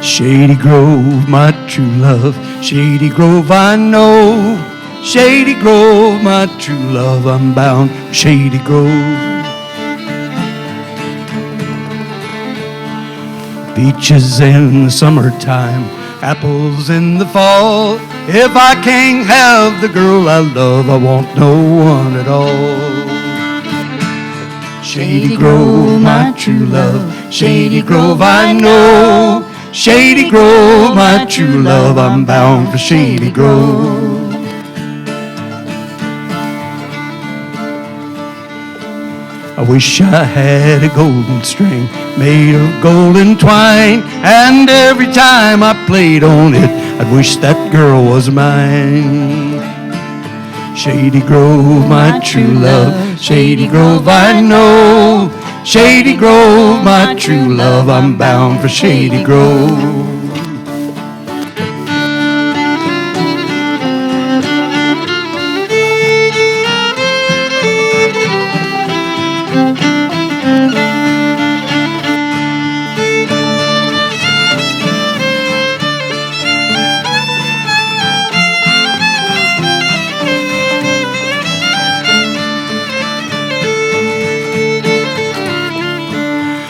Shady Grove, my true love, Shady Grove, I know. Shady Grove, my true love, I'm bound for Shady Grove. Peaches in the summertime, apples in the fall. If I can't have the girl I love, I want no one at all. Shady Grove, my true love, Shady Grove, I know. Shady Grove, my true love, I'm bound for Shady Grove. I wish I had a golden string made of golden twine, and every time I played on it, I'd wish that girl was mine. Shady Grove, my true love, Shady Grove, I know. Shady Grove, my true love, I'm bound for Shady Grove.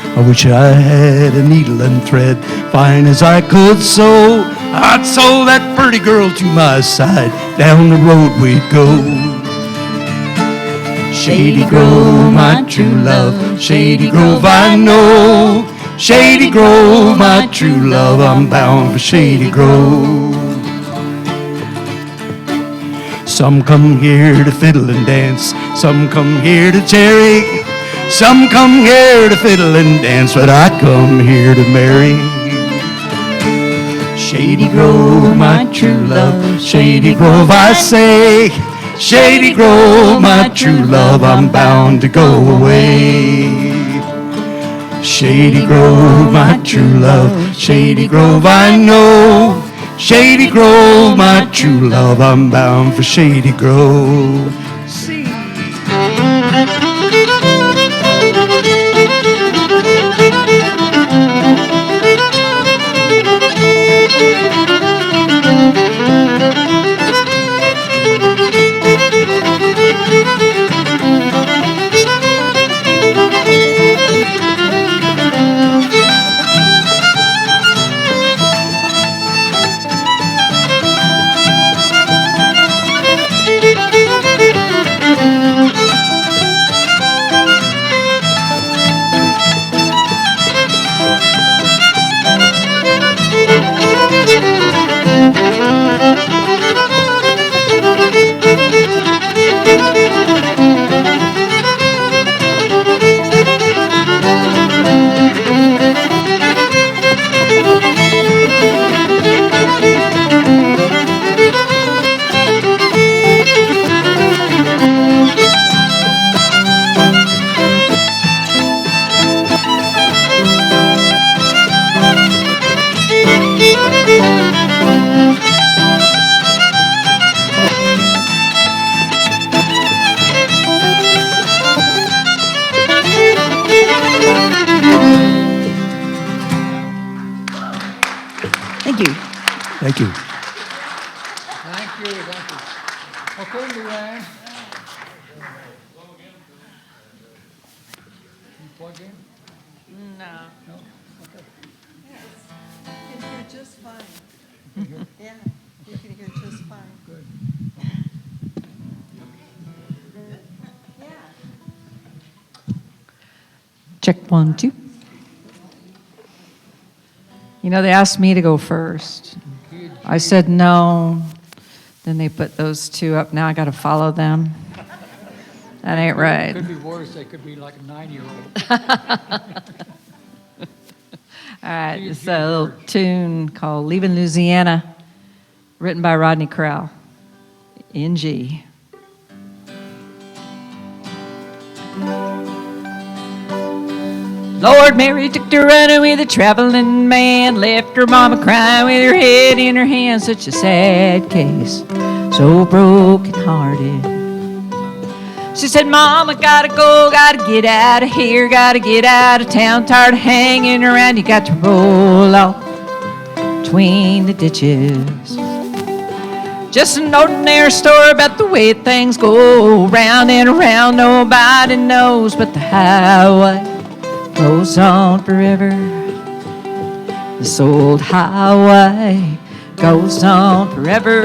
I wish I had a needle and thread, fine as I could sew. I'd sew that pretty girl to my side, down the road we'd go. Shady Grove, my true love, Shady Grove, I know. Shady Grove, my true love, I'm bound for Shady Grove. Some come here to fiddle and dance, some come here to tarry. Some come here to fiddle and dance, but I come here to marry. Shady Grove, my true love, Shady Grove, I say. Shady Grove, my true love, I'm bound to go away. Shady Grove, my true love, Shady Grove, I know. Shady Grove, my true love, I'm bound for Shady Grove. Thank you. Thank you. Okay, Luann. You plug in? No. No? Okay. You can hear just fine. Yeah, you can hear just fine. Good. Yeah. Check 1, 2. You know, they asked me to go first. I said no. Then they put those two up. Now I got to follow them. That ain't right. It could be worse. They could be like a 9-year-old. All right, this is a little tune called Leaving Louisiana, written by Rodney Crowell, in G. Lord Mary took to running with a traveling man, left her mama crying with her head in her hand. Such a sad case, so broken hearted. She said, Mama, gotta go, gotta get out of here, gotta get out of town, tired of hanging around, you got to roll off. between the ditches. Just an ordinary story about the way things go round and around. Nobody knows, but the highway goes on forever. This old highway goes on forever.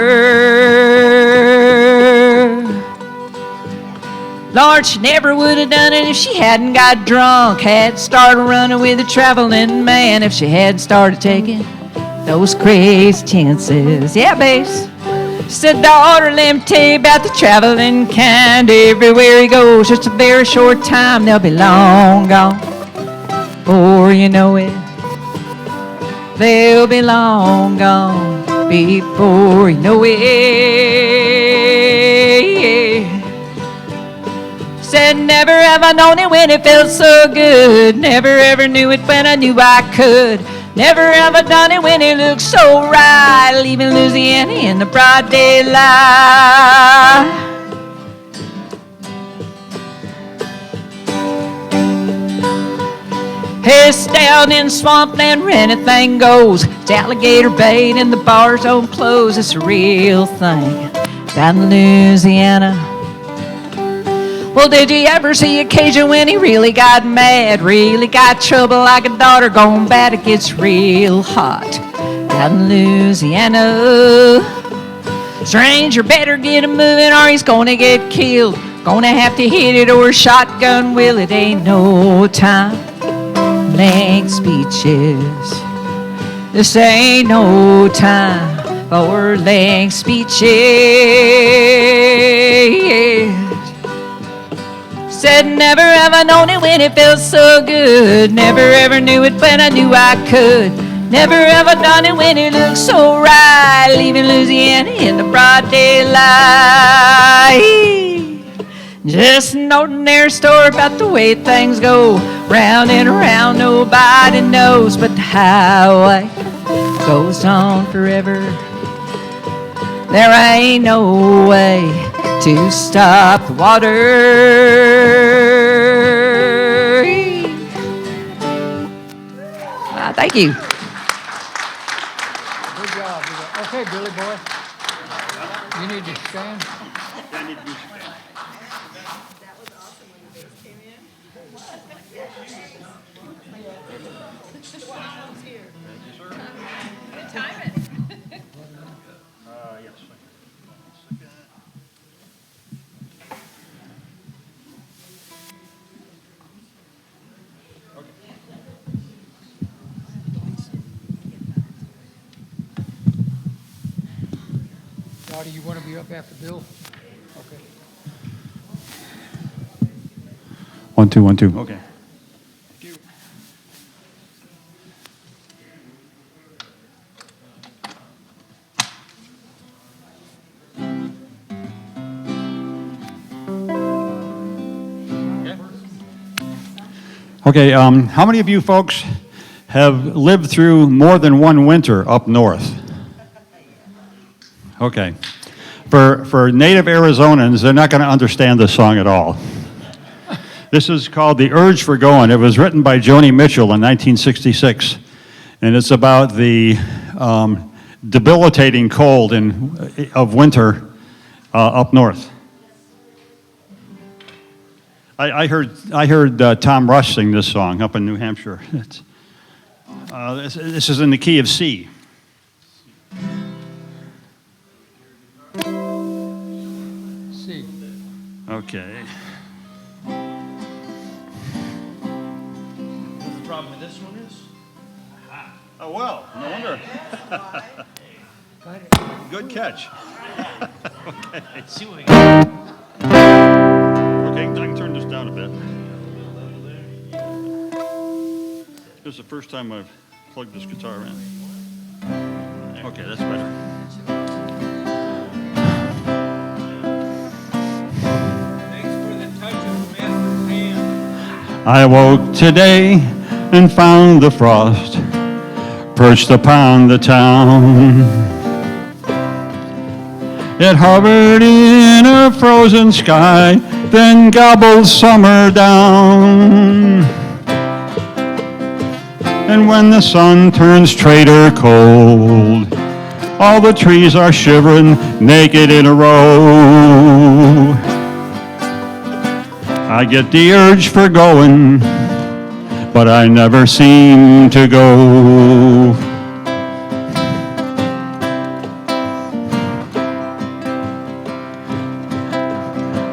Lord, she never would have done it if she hadn't got drunk, had started running with a traveling man, if she had started taking those crazy chances. Yeah, bass. Said, daughter, let me tell you about the traveling kind. Everywhere he goes, just a very short time, they'll be long gone. Before you know it, they'll be long gone. Before you know it. Said, never have I known it when it felt so good. Never ever knew it when I knew I could. Never have I done it when it looked so right, leaving Louisiana in the broad daylight. It's down in swampland where anything goes. It's alligator bait and the bars don't close. It's a real thing down in Louisiana. Well, did you ever see occasion when he really got mad, really got trouble like a daughter gone bad? It gets real hot down in Louisiana. Stranger, better get him moving or he's gonna get killed. Gonna have to hit it or a shotgun will. It ain't no time, length speeches. This ain't no time for length speeches. Said, never have I known it when it felt so good. Never ever knew it when I knew I could. Never have I done it when it looked so right, leaving Louisiana in the broad daylight. Just an ordinary story about the way things go round and around. Nobody knows, but the highway goes on forever. There ain't no way to stop the water. Thank you. Good job. Okay, Billy boy. You need to stand. That was awesome when you guys came in. Good timing. Dottie, you want to be up after Bill? Okay. 1, 2, 1, 2. Okay. Okay, how many of you folks have lived through more than one winter up north? Okay. For native Arizonans, they're not going to understand this song at all. This is called The Urge for Going. It was written by Joni Mitchell in 1966, and it's about the debilitating cold of winter up north. I heard Tom Rush sing this song up in New Hampshire. This is in the key of C. C. Okay. What the problem with this one is? Oh, well, no wonder. Good catch. Okay. Let's see what we got. Okay, I can turn this down a bit. This is the first time I've plugged this guitar in. Okay, that's better. Thanks for the touch of the master's hand. I woke today and found the frost perched upon the town. It hovered in a frozen sky, then gobbled summer down. And when the sun turns traitor cold, all the trees are shivering naked in a row. I get the urge for going, but I never seem to go.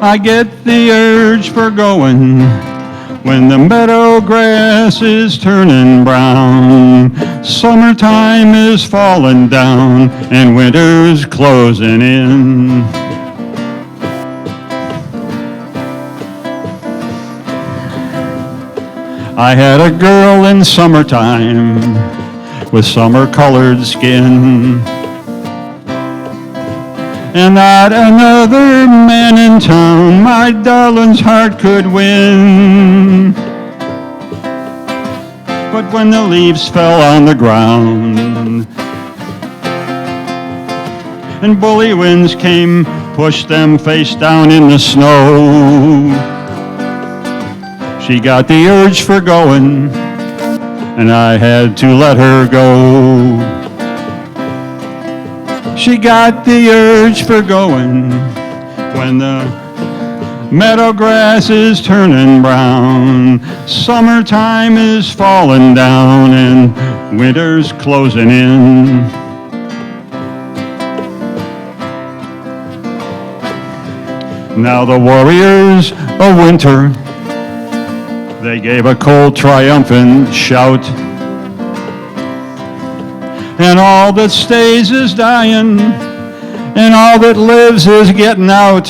I get the urge for going when the meadow grass is turning brown. Summertime is falling down and winter's closing in. I had a girl in summertime with summer-colored skin, and not another man in town my darling's heart could win. But when the leaves fell on the ground and bully winds came, pushed them face down in the snow, she got the urge for going, and I had to let her go. She got the urge for going when the meadow grass is turning brown. Summertime is falling down and winter's closing in. Now the warriors of winter, they gave a cold triumphant shout. And all that stays is dying, and all that lives is getting out.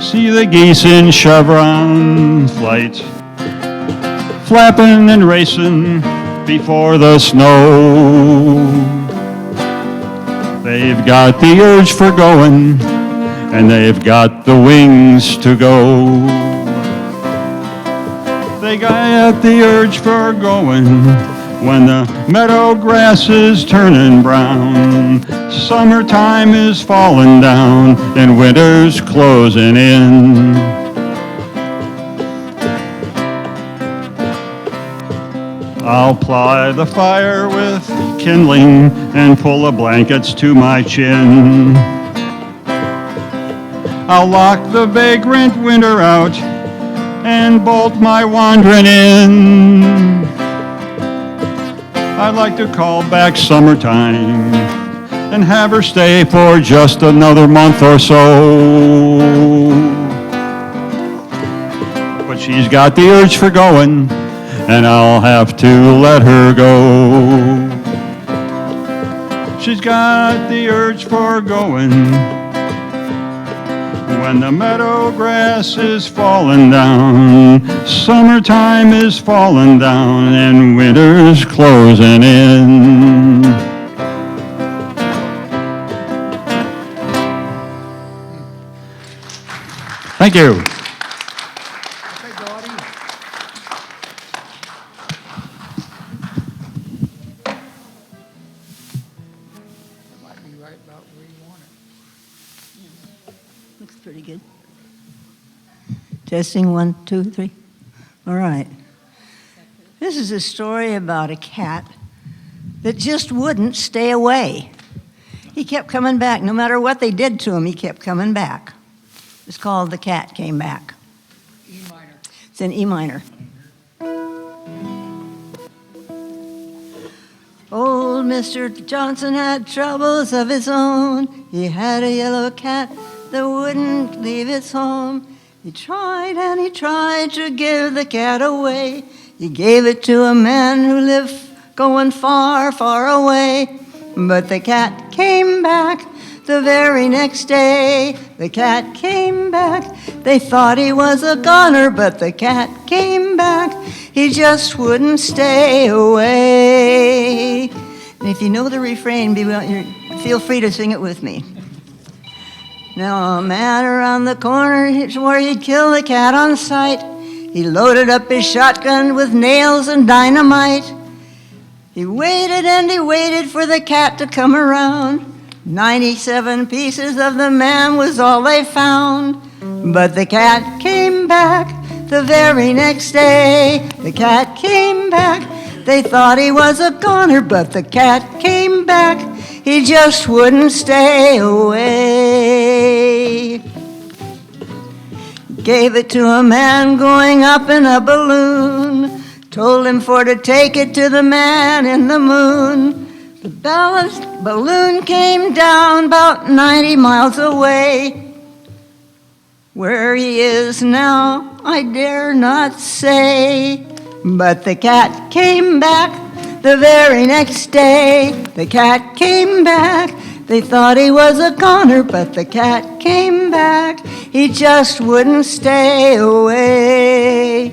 See the geese in chevron flight, flapping and racing before the snow. They've got the urge for going, and they've got the wings to go. They got the urge for going when the meadow grass is turning brown. Summertime is falling down and winter's closing in. I'll ply the fire with kindling and pull the blankets to my chin. I'll lock the vagrant winter out and bolt my wandering in. I'd like to call back summertime and have her stay for just another month or so. But she's got the urge for going, and I'll have to let her go. She's got the urge for going when the meadow grass is falling down. Summertime is falling down and winter's closing in. Thank you. Okay, Dottie. Might be right about where you want it. Looks pretty good. Testing, 1, 2, 3. All right. This is a story about a cat that just wouldn't stay away. He kept coming back. No matter what they did to him, he kept coming back. It's called The Cat Came Back. E minor. It's in E minor. Old Mr. Johnson had troubles of his own. He had a yellow cat that wouldn't leave its home. He tried and he tried to give the cat away. He gave it to a man who lived going far, far away. But the cat came back the very next day. The cat came back. They thought he was a goner, but the cat came back. He just wouldn't stay away. And if you know the refrain, feel free to sing it with me. Now a man around the corner swore he'd kill the cat on sight. He loaded up his shotgun with nails and dynamite. He waited and he waited for the cat to come around. 97 pieces of the man was all they found. But the cat came back The very next day, the cat came back. They thought he was a goner, but the cat came back. He just wouldn't stay away. Gave it to a man going up in a balloon. Told him for to take it to the man in the moon. The balloon came down about 90 miles away. Where he is now, I dare not say. But the cat came back the very next day. The cat came back. They thought he was a goner, but the cat came back. He just wouldn't stay away.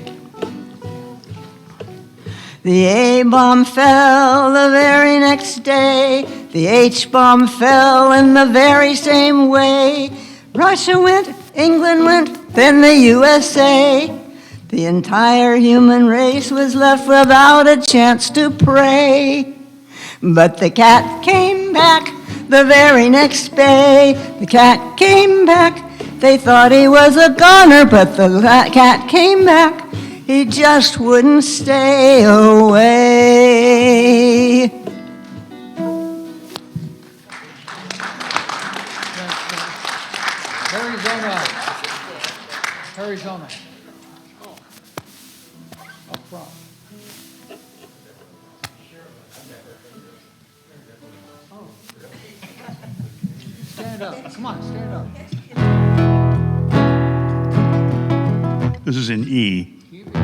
The A-bomb fell the very next day. The H-bomb fell in the very same way. Russia went, England went, then the USA. The entire human race was left without a chance to pray. But the cat came back the very next day. The cat came back. They thought he was a goner, but the cat came back. He just wouldn't stay away. Arizona. Up front. Stand up. Come on, stand up. This is in E. Keep it.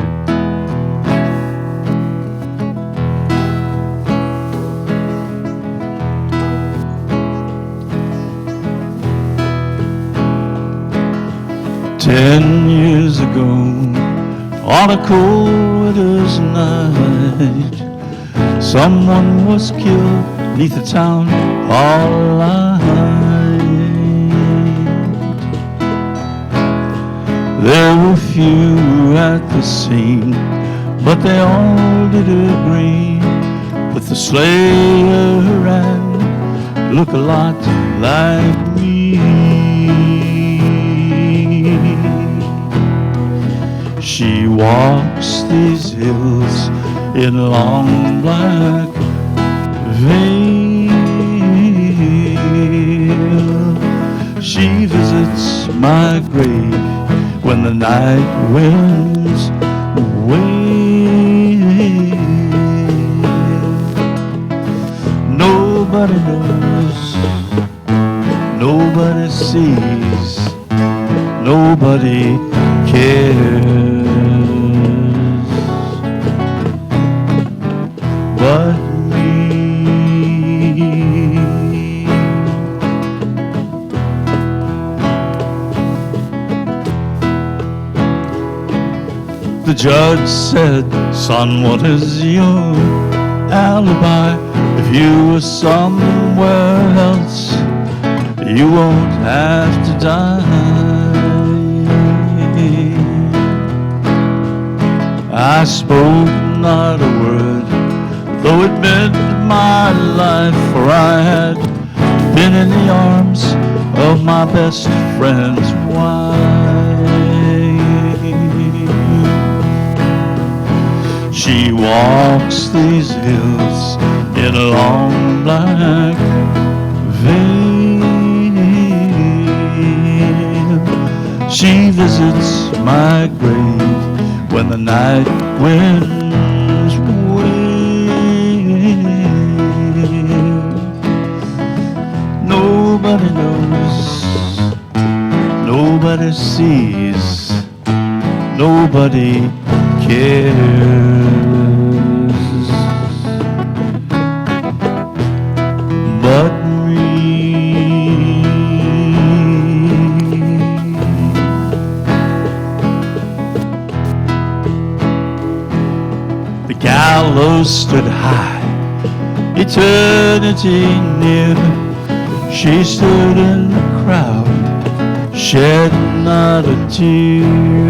10 years ago, on a cold winter's night, someone was killed neath the town hall light. There were few at the scene, but they all did agree that the slayer ran look a lot like me. She walks these hills in long black veil. She visits my grave when the night winds wail. Nobody knows, nobody sees, nobody cares but me. The judge said, son, what is your alibi? If you were somewhere else, you won't have to die. I spoke not a word, though it meant my life, for I had been in the arms of my best friend's wife. She walks these hills in a long black veil. She visits my grave when the night winds wail. Nobody knows, nobody sees, nobody cares but me. The gallows stood high, eternity near. She stood in the crowd, shed not a tear.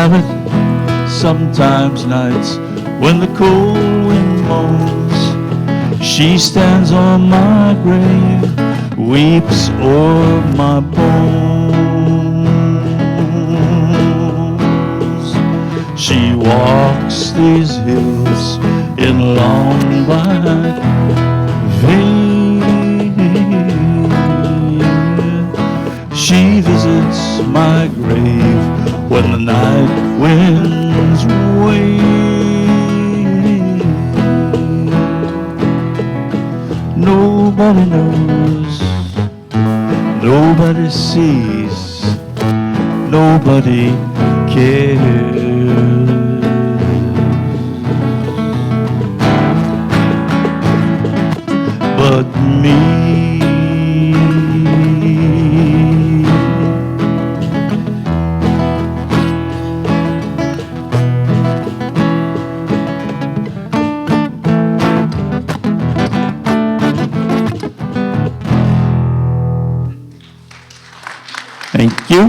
But sometimes nights when the cold wind moans, she stands on my grave, weeps o'er my bones. She walks these hills in long black veil. She visits my grave when the night winds wail. Nobody knows, nobody sees, nobody cares but me. Thank you.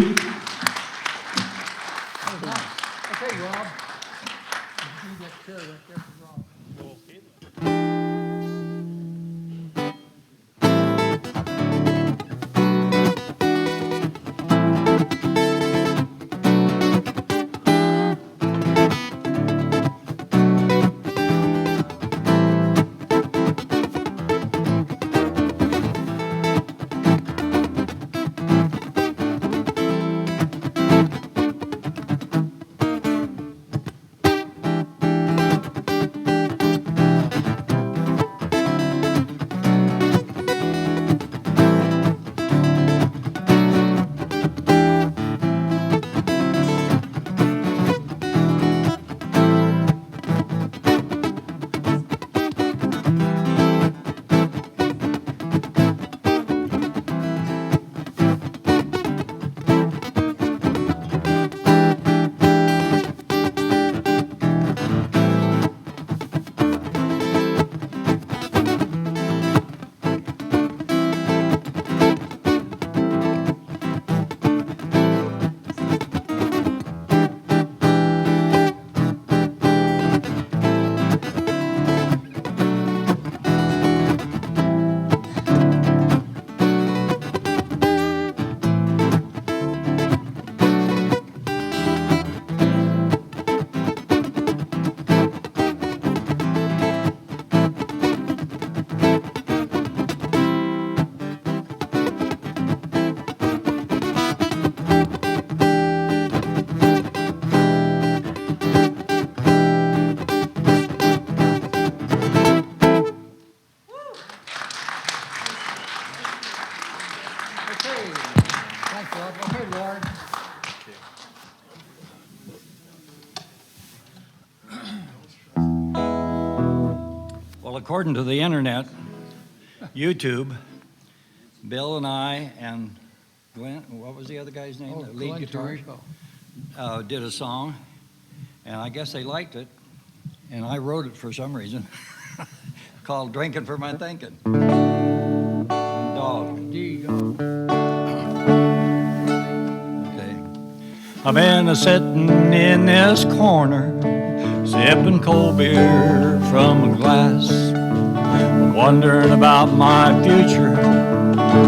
Okay, Rob. You get chair right there for Rob. Okay. Thanks, Rob. Okay, Lauren. Well, according to the internet, YouTube, Bill and I and Glenn, what was the other guy's name? The lead Glenn guitarist, Tirico. did a song, and I guess they liked it, and I wrote it for some reason, called "Drinking for My Thinking." Dog. D-Dog. Okay. I've been a-sitting in this corner, sipping cold beer from a glass, wondering about my future,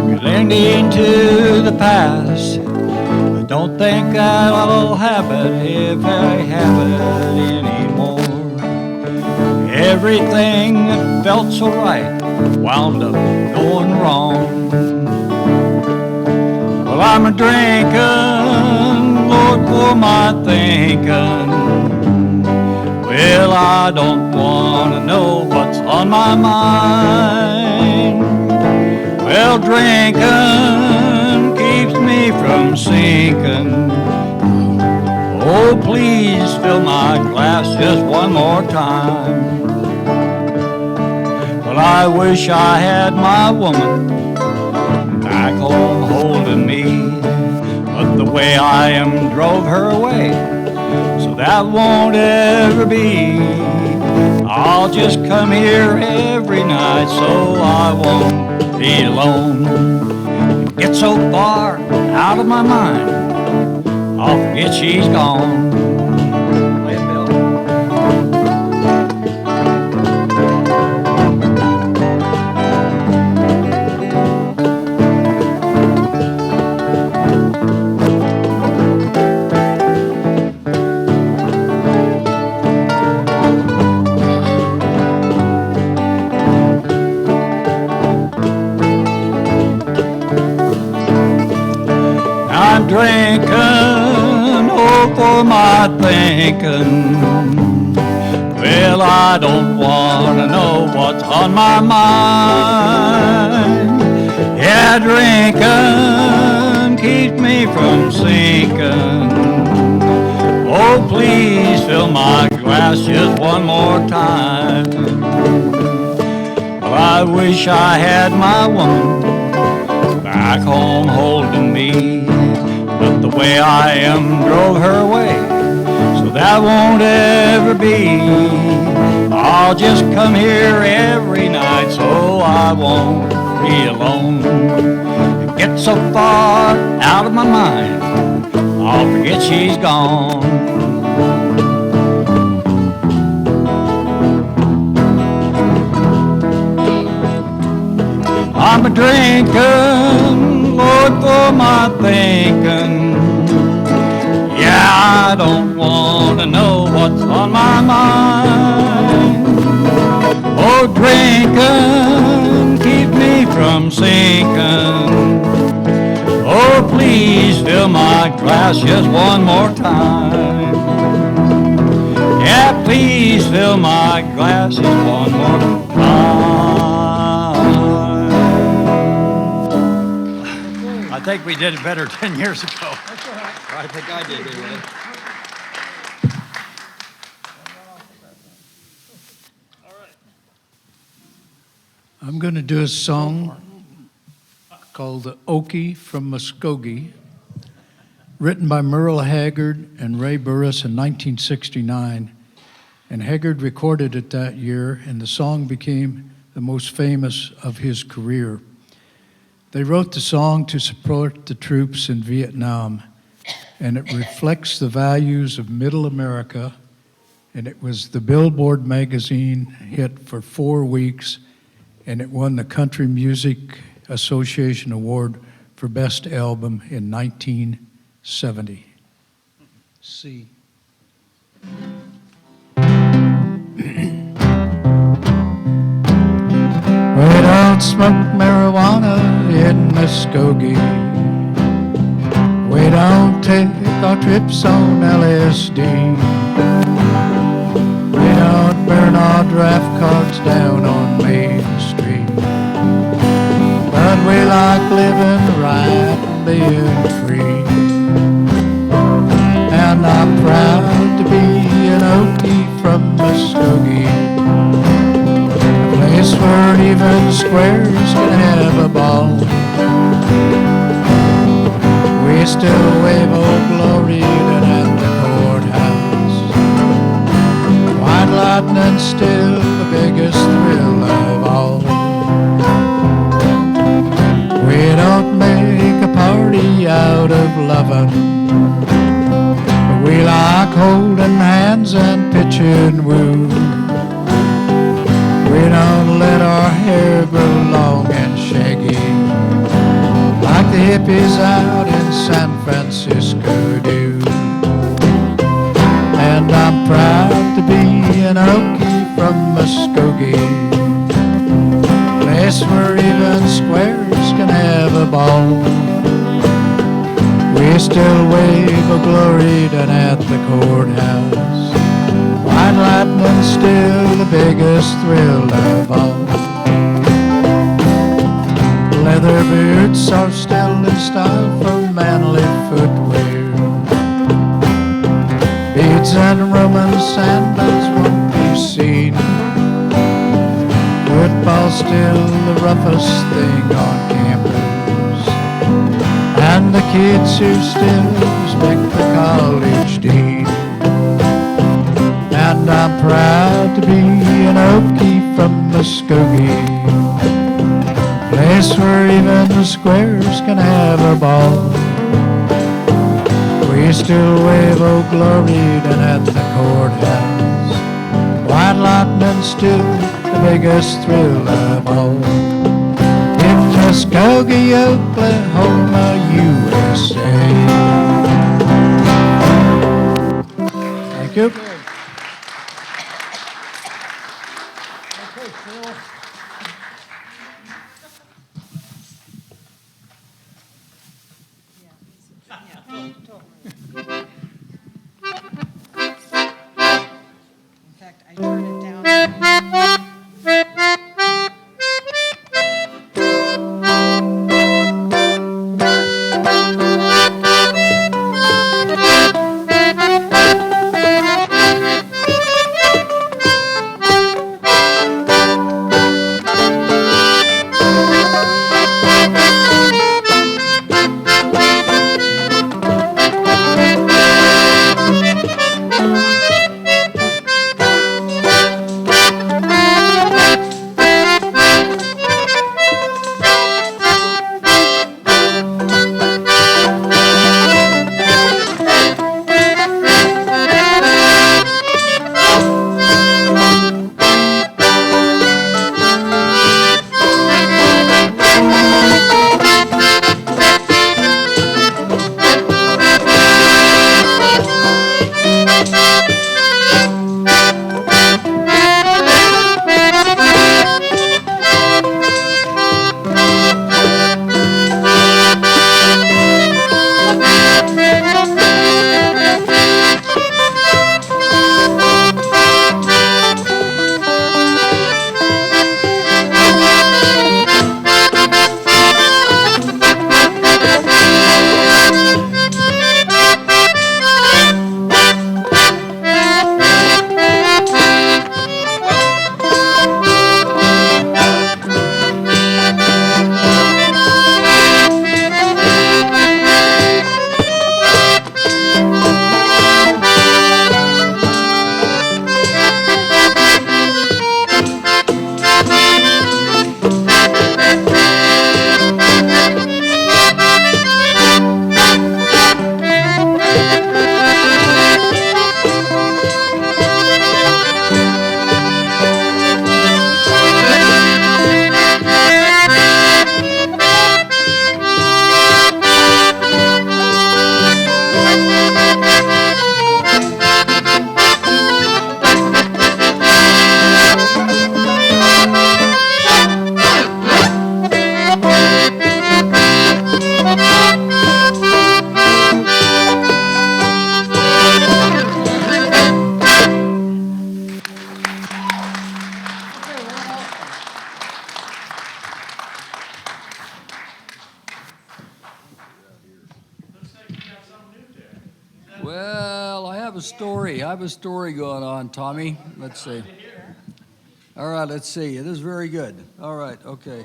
relating to the past. I don't think I'll have it if I have it anymore. Everything that felt so right wound up going wrong. Well, I'm a drinking, Lord, for my thinking. Well, I don't want to know what's on my mind. Well, drinking keeps me from sinking. Oh, please fill my glass just one more time. Well, I wish I had my woman back home holding me, but the way I am drove her away, so that won't ever be. I'll just come here every night so I won't be alone. Get so far out of my mind, I'll forget she's gone. Play it, Bill. for my thinking. Well, I don't want to know what's on my mind. Yeah, drinking keeps me from sinking. Oh, please fill my glass just one more time. Well, I wish I had my woman back home holding me, but the way I am drove her away, so that won't ever be. I'll just come here every night so I won't be alone. And get so far out of my mind, I'll forget she's gone. I'm a drinking, Lord, for my thinking. Yeah, I don't want to know what's on my mind. Oh, drinking, keep me from sinking. Oh, please fill my glass just one more time. Yeah, please fill my glass just one more time. I think we did it better 10 years ago. I think I did anyway. I'm going to do a song called The Okie from Muskogee, written by Merle Haggard and Ray Burris in 1969. And Haggard recorded it that year, and the song became the most famous of his career. They wrote the song to support the troops in Vietnam, and it reflects the values of Middle America, and it was the Billboard magazine hit for 4 weeks, and it won the Country Music Association Award for Best Album in 1970. C. We don't smoke marijuana in Muskogee. We don't take our trips on LSD. We don't burn our draft cards down on Main Street. But we like living right and being free. And I'm proud to be an Okie from Muskogee, a place where even squares can have a ball. We still wave Old Glory down at the courthouse. White lightning's still the biggest thrill of all. We don't make a party out of loving, but we like holding hands and pitching woo. We don't let our hair grow long and shaggy like the hippies out in San Francisco do. And I'm proud to be an Okie from Muskogee, place where even squares can have a ball. We still wave a glory down at the courthouse. White lightning's still the biggest thrill of all. Leather boots are still in style for manly footwear. Beads and Roman sandals won't be seen. Football's still the roughest thing on campus, and the kids who still respect the college dean. And I'm proud to be an Okie from Muskogee, place where even the squares can have a ball. We still wave Old Glory down at the courthouse. White lightning's still the biggest thrill of all. In Muskogee, Oklahoma, USA. Thank you. fact, I turned it down. Well, I have a story. I have a story going on, Tommy. Let's see. All right, let's see. It is very good. All right, okay.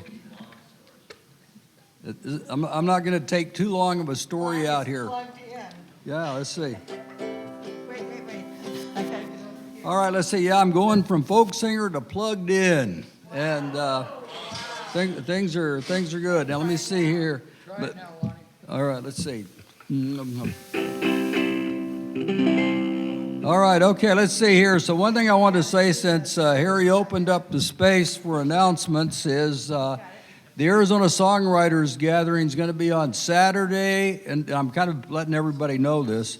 I'm not going to take too long of a story out here. Yeah, let's see. Wait. All right, let's see. Yeah, I'm going from folk singer to plugged in, and things are good. Now let me see here. But, all right, let's see. All right, okay, let's see here. So one thing I want to say, since Harry opened up the space for announcements, is the Arizona Songwriters Gathering is going to be on Saturday, and I'm kind of letting everybody know this.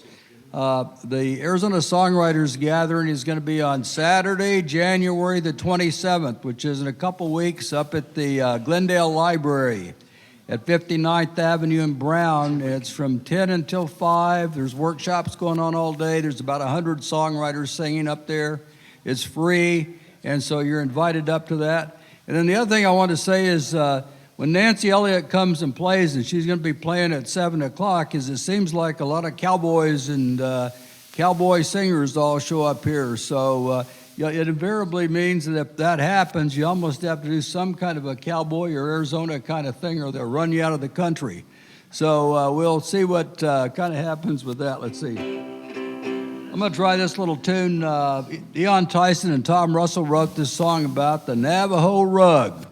The Arizona Songwriters Gathering is going to be on Saturday, January the 27th, which is in a couple weeks, up at the Glendale Library at 59th Avenue in Brown. It's from 10 until 5. There's workshops going on all day. There's about 100 songwriters singing up there. It's free, and so you're invited up to that. And then the other thing I want to say is when Nancy Elliott comes and plays, and she's going to be playing at 7 o'clock, is it seems like a lot of cowboys and cowboy singers all show up here. So it invariably means that if that happens, you almost have to do some kind of a cowboy or Arizona kind of thing, or they'll run you out of the country. So we'll see what kind of happens with that. Let's see. I'm going to try this little tune. Deon Tyson and Tom Russell wrote this song about the Navajo rug.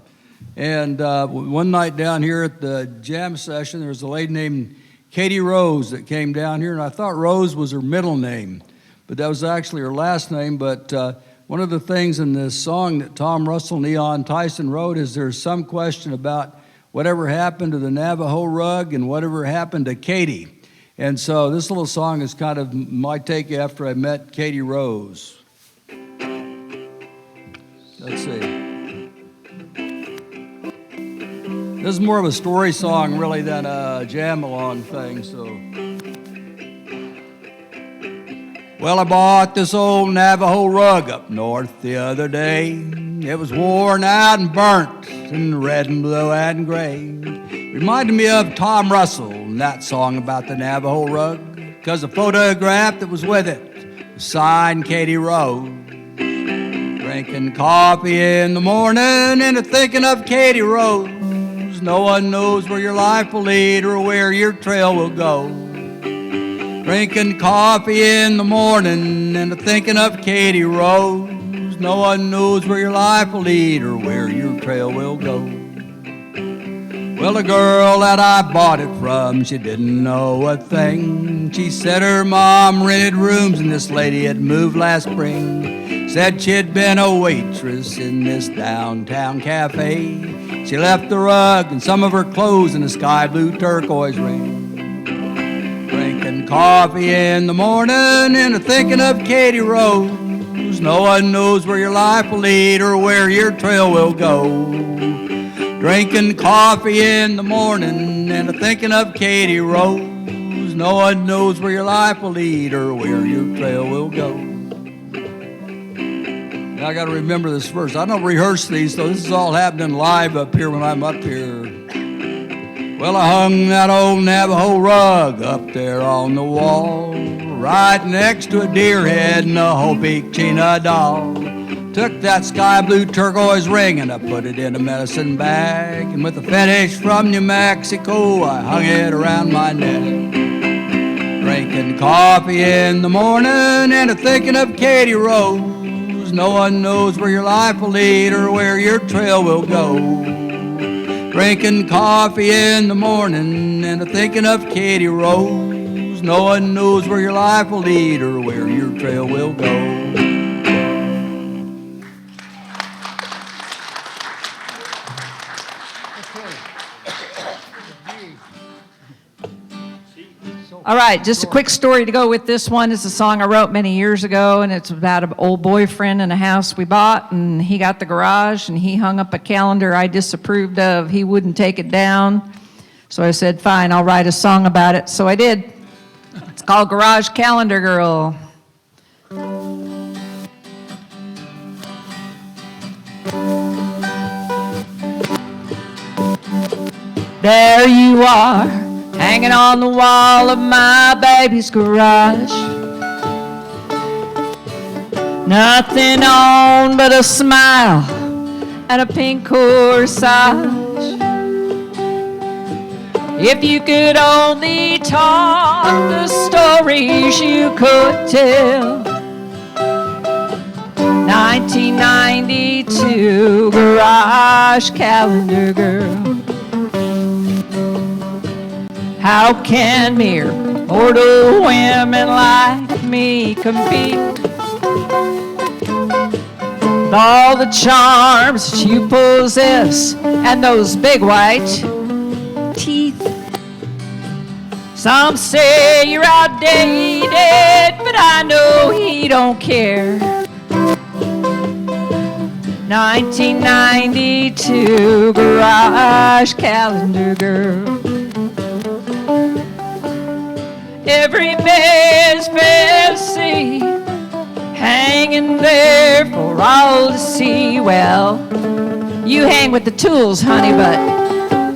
And one night down here at the jam session, there was a lady named Katie Rose that came down here, and I thought Rose was her middle name, but that was actually her last name. But one of the things in this song that Tom Russell and Deon Tyson wrote is there's some question about whatever happened to the Navajo rug and whatever happened to Katie. And so this little song is kind of my take after I met Katie Rose. Let's see. This is more of a story song, really, than a jam-along thing, so. Well, I bought this old Navajo rug up north the other day. It was worn out and burnt and red and blue and gray. Reminded me of Tom Russell and that song about the Navajo rug, 'cause the photograph that was with it was signed Katie Rose. Drinking coffee in the morning and thinking of Katie Rose. No one knows where your life will lead or where your trail will go. Drinking coffee in the morning and thinking of Katie Rose. No one knows where your life will lead or where your trail will go. Well, the girl that I bought it from, she didn't know a thing. She said her mom rented rooms and this lady had moved last spring. Said she'd been a waitress in this downtown cafe. She left the rug and some of her clothes in a sky blue turquoise ring. Drinking coffee in the morning and thinking of Katie Rose. No one knows where your life will lead or where your trail will go. Drinking coffee in the morning and thinking of Katie Rose. No one knows where your life will lead or where your trail will go. Now I got to remember this verse. I don't rehearse these, so this is all happening live up here when I'm up here. Well, I hung that old Navajo rug up there on the wall, right next to a deer head and a Hopi China doll. Took that sky blue turquoise ring and I put it in a medicine bag. And with a finish from New Mexico, I hung it around my neck. Drinking coffee in the morning and thinking of Katie Rose. No one knows where your life will lead or where your trail will go. Drinking coffee in the morning and thinking of Katie Rose. No one knows where your life will lead or where your trail will go. All right, just a quick story to go with this one. It's a song I wrote many years ago, and it's about an old boyfriend in a house we bought, and he got the garage, and he hung up a calendar I disapproved of. He wouldn't take it down, so I said, fine, I'll write a song about it. So I did. It's called Garage Calendar Girl. There you are, hanging on the wall of my baby's garage. Nothing on but a smile and a pink corsage. If you could only talk the stories you could tell. 1992 Garage Calendar Girl. How can mere mortal women like me compete with all the charms that you possess and those big white teeth? Some say you're outdated, but I know he don't care. 1992 Garage Calendar Girl. Every man's fantasy hanging there for all to see. Well, you hang with the tools, honey, but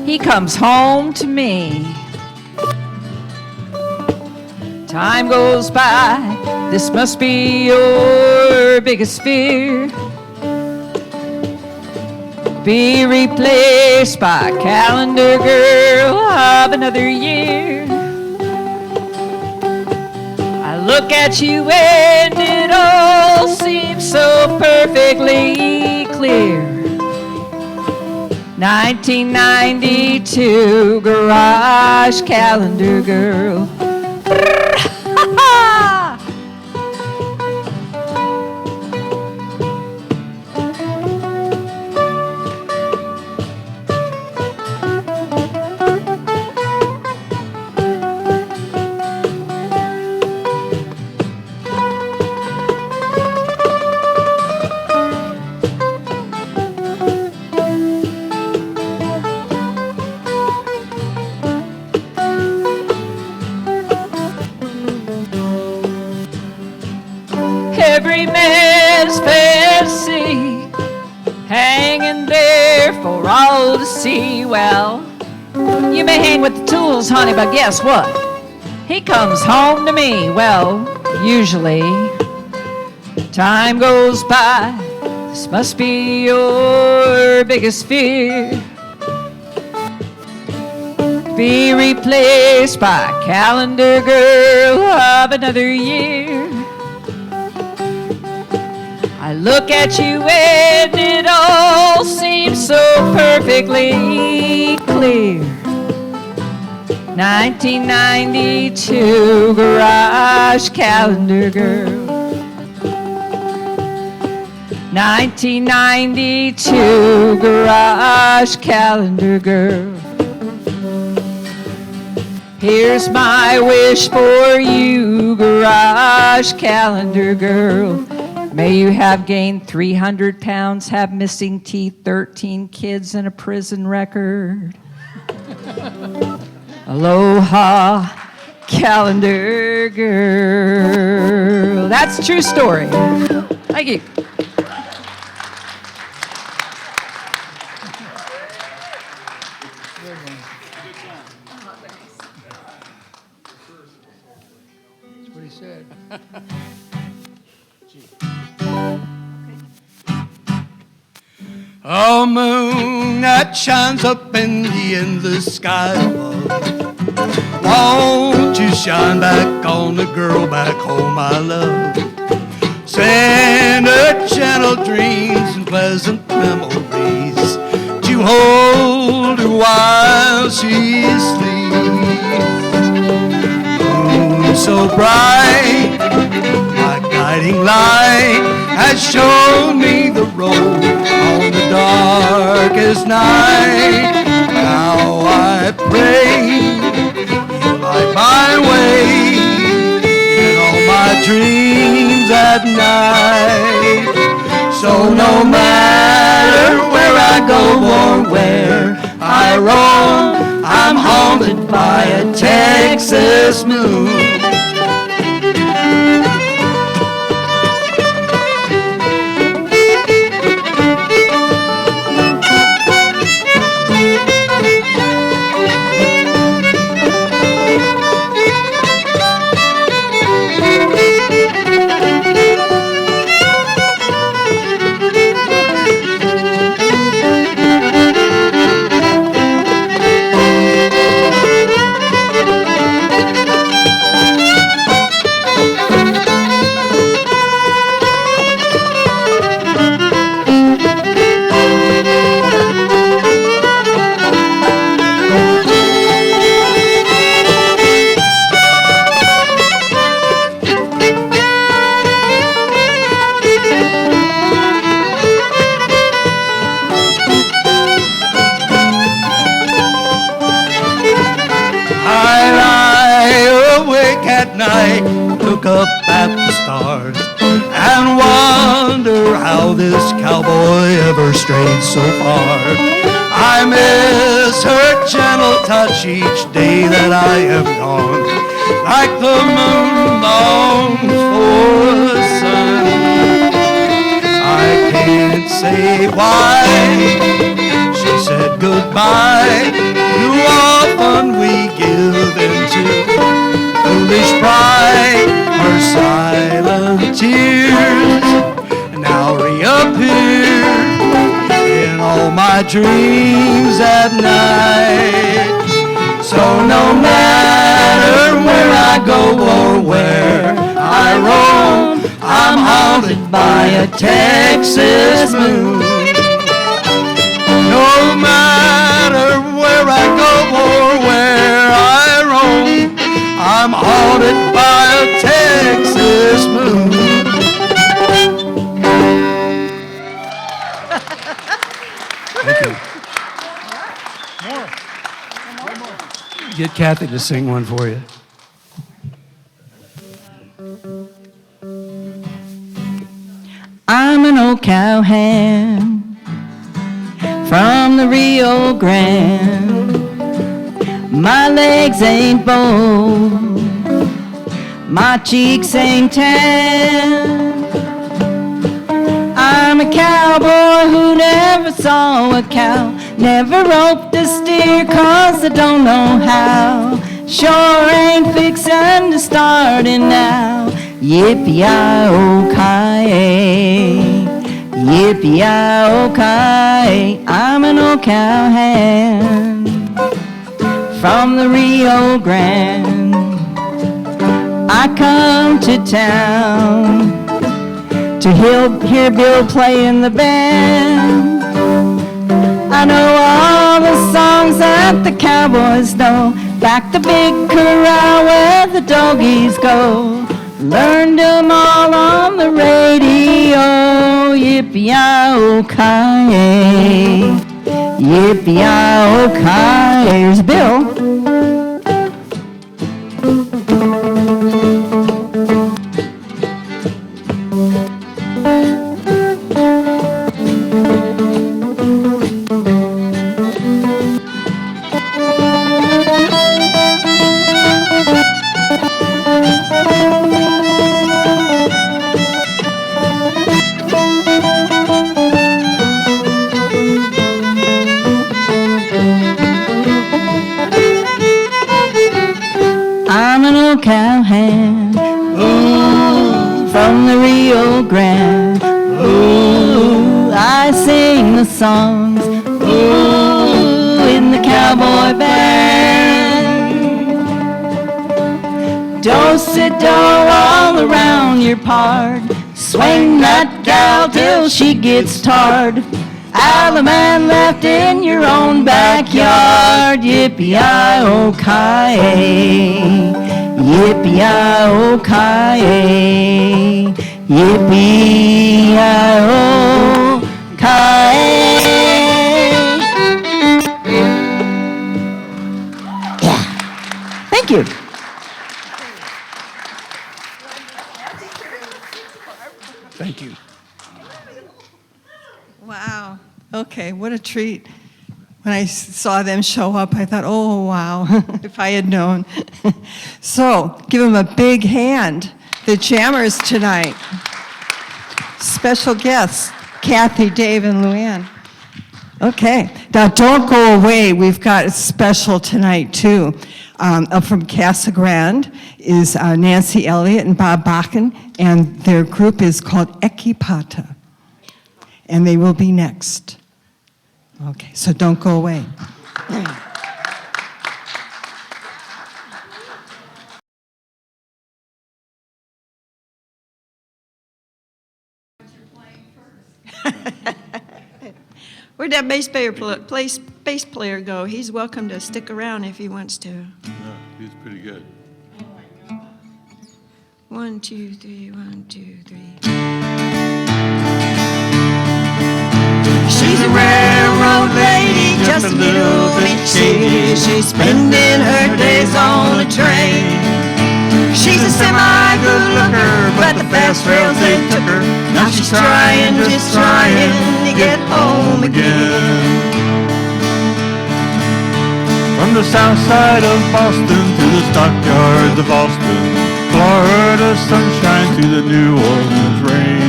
he comes home to me. Time goes by, this must be your biggest fear. Be replaced by a calendar girl of another year. Look at you and it all seems so perfectly clear. 1992 Garage Calendar Girl. man's fantasy, hanging there for all to see. Well, you may hang with the tools, honey, but guess what? He comes home to me. Well, usually, time goes by. This must be your biggest fear. Be replaced by a calendar girl of another year. I look at you and it all seems so perfectly clear. 1992 garage calendar girl. 1992 garage calendar girl. Here's my wish for you, garage calendar girl. May you have gained 300 pounds, have missing teeth, 13 kids, and a prison record. Aloha, calendar girl. That's a true story. Thank you. That's what he said. A moon that shines up in the endless sky above. Won't you shine back on the girl back home I love? Send her gentle dreams and pleasant memories to hold her while she sleeps. Moon so bright, my guiding light has shown me the road on the darkest night. Now I pray you light my way in all my dreams at night. So no matter where I go or where I roam, I'm haunted by a Texas moon. Look up at the stars and wonder how this cowboy ever strayed so far. I miss her gentle touch each day that I am gone, like the moon longs for the sun. I can't say why she said goodbye. Too often we give into foolish pride, her silent tears now reappear in all my dreams at night. So no matter where I go or where I roam, I'm haunted by a Texas moon. No matter where I go or where I roam, I'm haunted by a Texas moon. Thank you. Get Kathy to sing one for you. I'm an old cowhand from the Rio Grande. My legs ain't bold, my cheeks ain't tan, never saw a cow, never roped a steer 'cause I don't know how. Sure ain't fixin' to startin' now. Yippee-yi-oh-ki-yay, yippee-yi-oh-ki-yay, I'm an old cowhand from the Rio Grande. I come to town to hear Bill play in the band. I know all the songs that the cowboys know, like the big corral where the doggies go. Learned them all on the radio. Yippee-yi-oh-ki-yay, yippee-yi-oh-ki-yay. Here's Bill. I'm an old cowhand, ooh, from the Rio Grande. Ooh, I sing the songs, ooh, in the cowboy band. Do-si-do all around your pard, swing that gal till she gets tarred. Alaman left in your own backyard. Yippee-yi-oh-ki-yay, yippee-yi-oh-ki-yay, yippee-yi-oh-ki-yay. Yeah. Thank you. Thank you. Wow. Okay, what a treat. When I saw them show up, I thought, oh, wow, if I had known. So, give them a big hand. The jammers tonight. Special guests, Kathy, Dave, and Luann. Okay, now don't go away. We've got a special tonight, too. Up from Casa Grande is Nancy Elliott and Bob Bakken, and their group is called Equipata. And they will be next. Okay, so don't go away. Where'd that bass player go? He's welcome to stick around if he wants to. Yeah, he's pretty good. 1, 2, 3, 1, 2, 3. She's a railroad lady, just a little bit shady. She's spending her days on a train. She's a semi-good looker, but the fast rails, they took her. Now she's trying, just trying to get home again. From the south side of Boston to the stockyards of Austin, Florida sunshine to the New Orleans rain.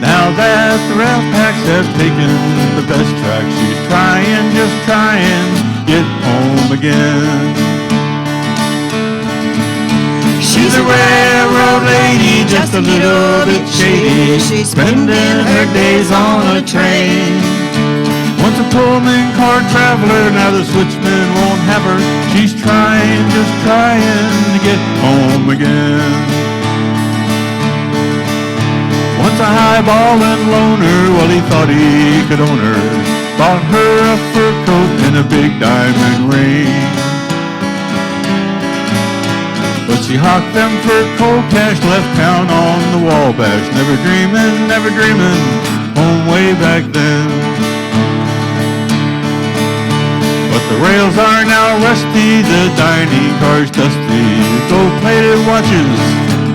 Now that the rail packs have taken the best track, she's trying, just trying, get home again. She's a railroad lady, just a little bit shady. She's spending her days on a train. Once a Pullman car traveler, now the switchman won't have her. She's trying, just trying to get home again. Once a highballing loner, well, he thought he could own her. Bought her a fur coat and a big diamond ring. But she hawked them for cold cash, left town on the Wabash, never dreaming, home way back then. But the rails are now rusty, the dining cars dusty, gold-plated watches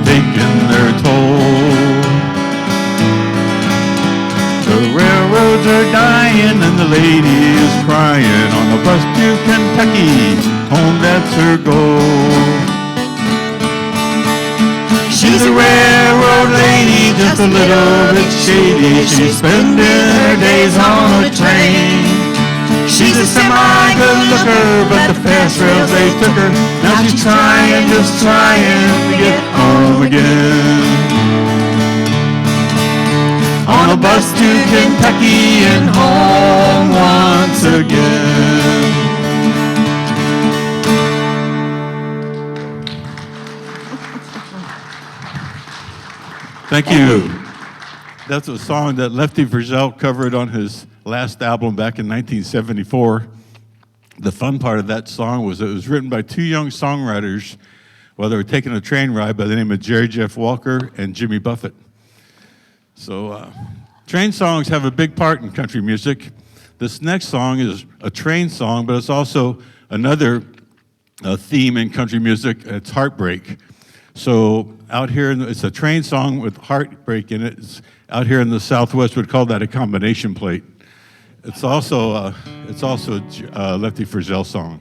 taking their toll. The railroads are dying and the lady is crying. On the bus to Kentucky, home that's her goal. She's a railroad lady. Katie, just a little bit shady. She's spending her days on a train. She's a semi-good looker, but the fast rails, they took her. Now she's trying, just trying to get home again. On a bus to Kentucky and home once again. Thank you. That's a song that Lefty Frizzell covered on his last album back in 1974. The fun part of that song was it was written by two young songwriters while they were taking a train ride by the name of Jerry Jeff Walker and Jimmy Buffett. So train songs have a big part in country music. This next song is a train song, but it's also another theme in country music. It's heartbreak. So out here, it's a train song with heartbreak in it. Out here in the Southwest, we'd call that a combination plate. It's also a Lefty Frizzell song.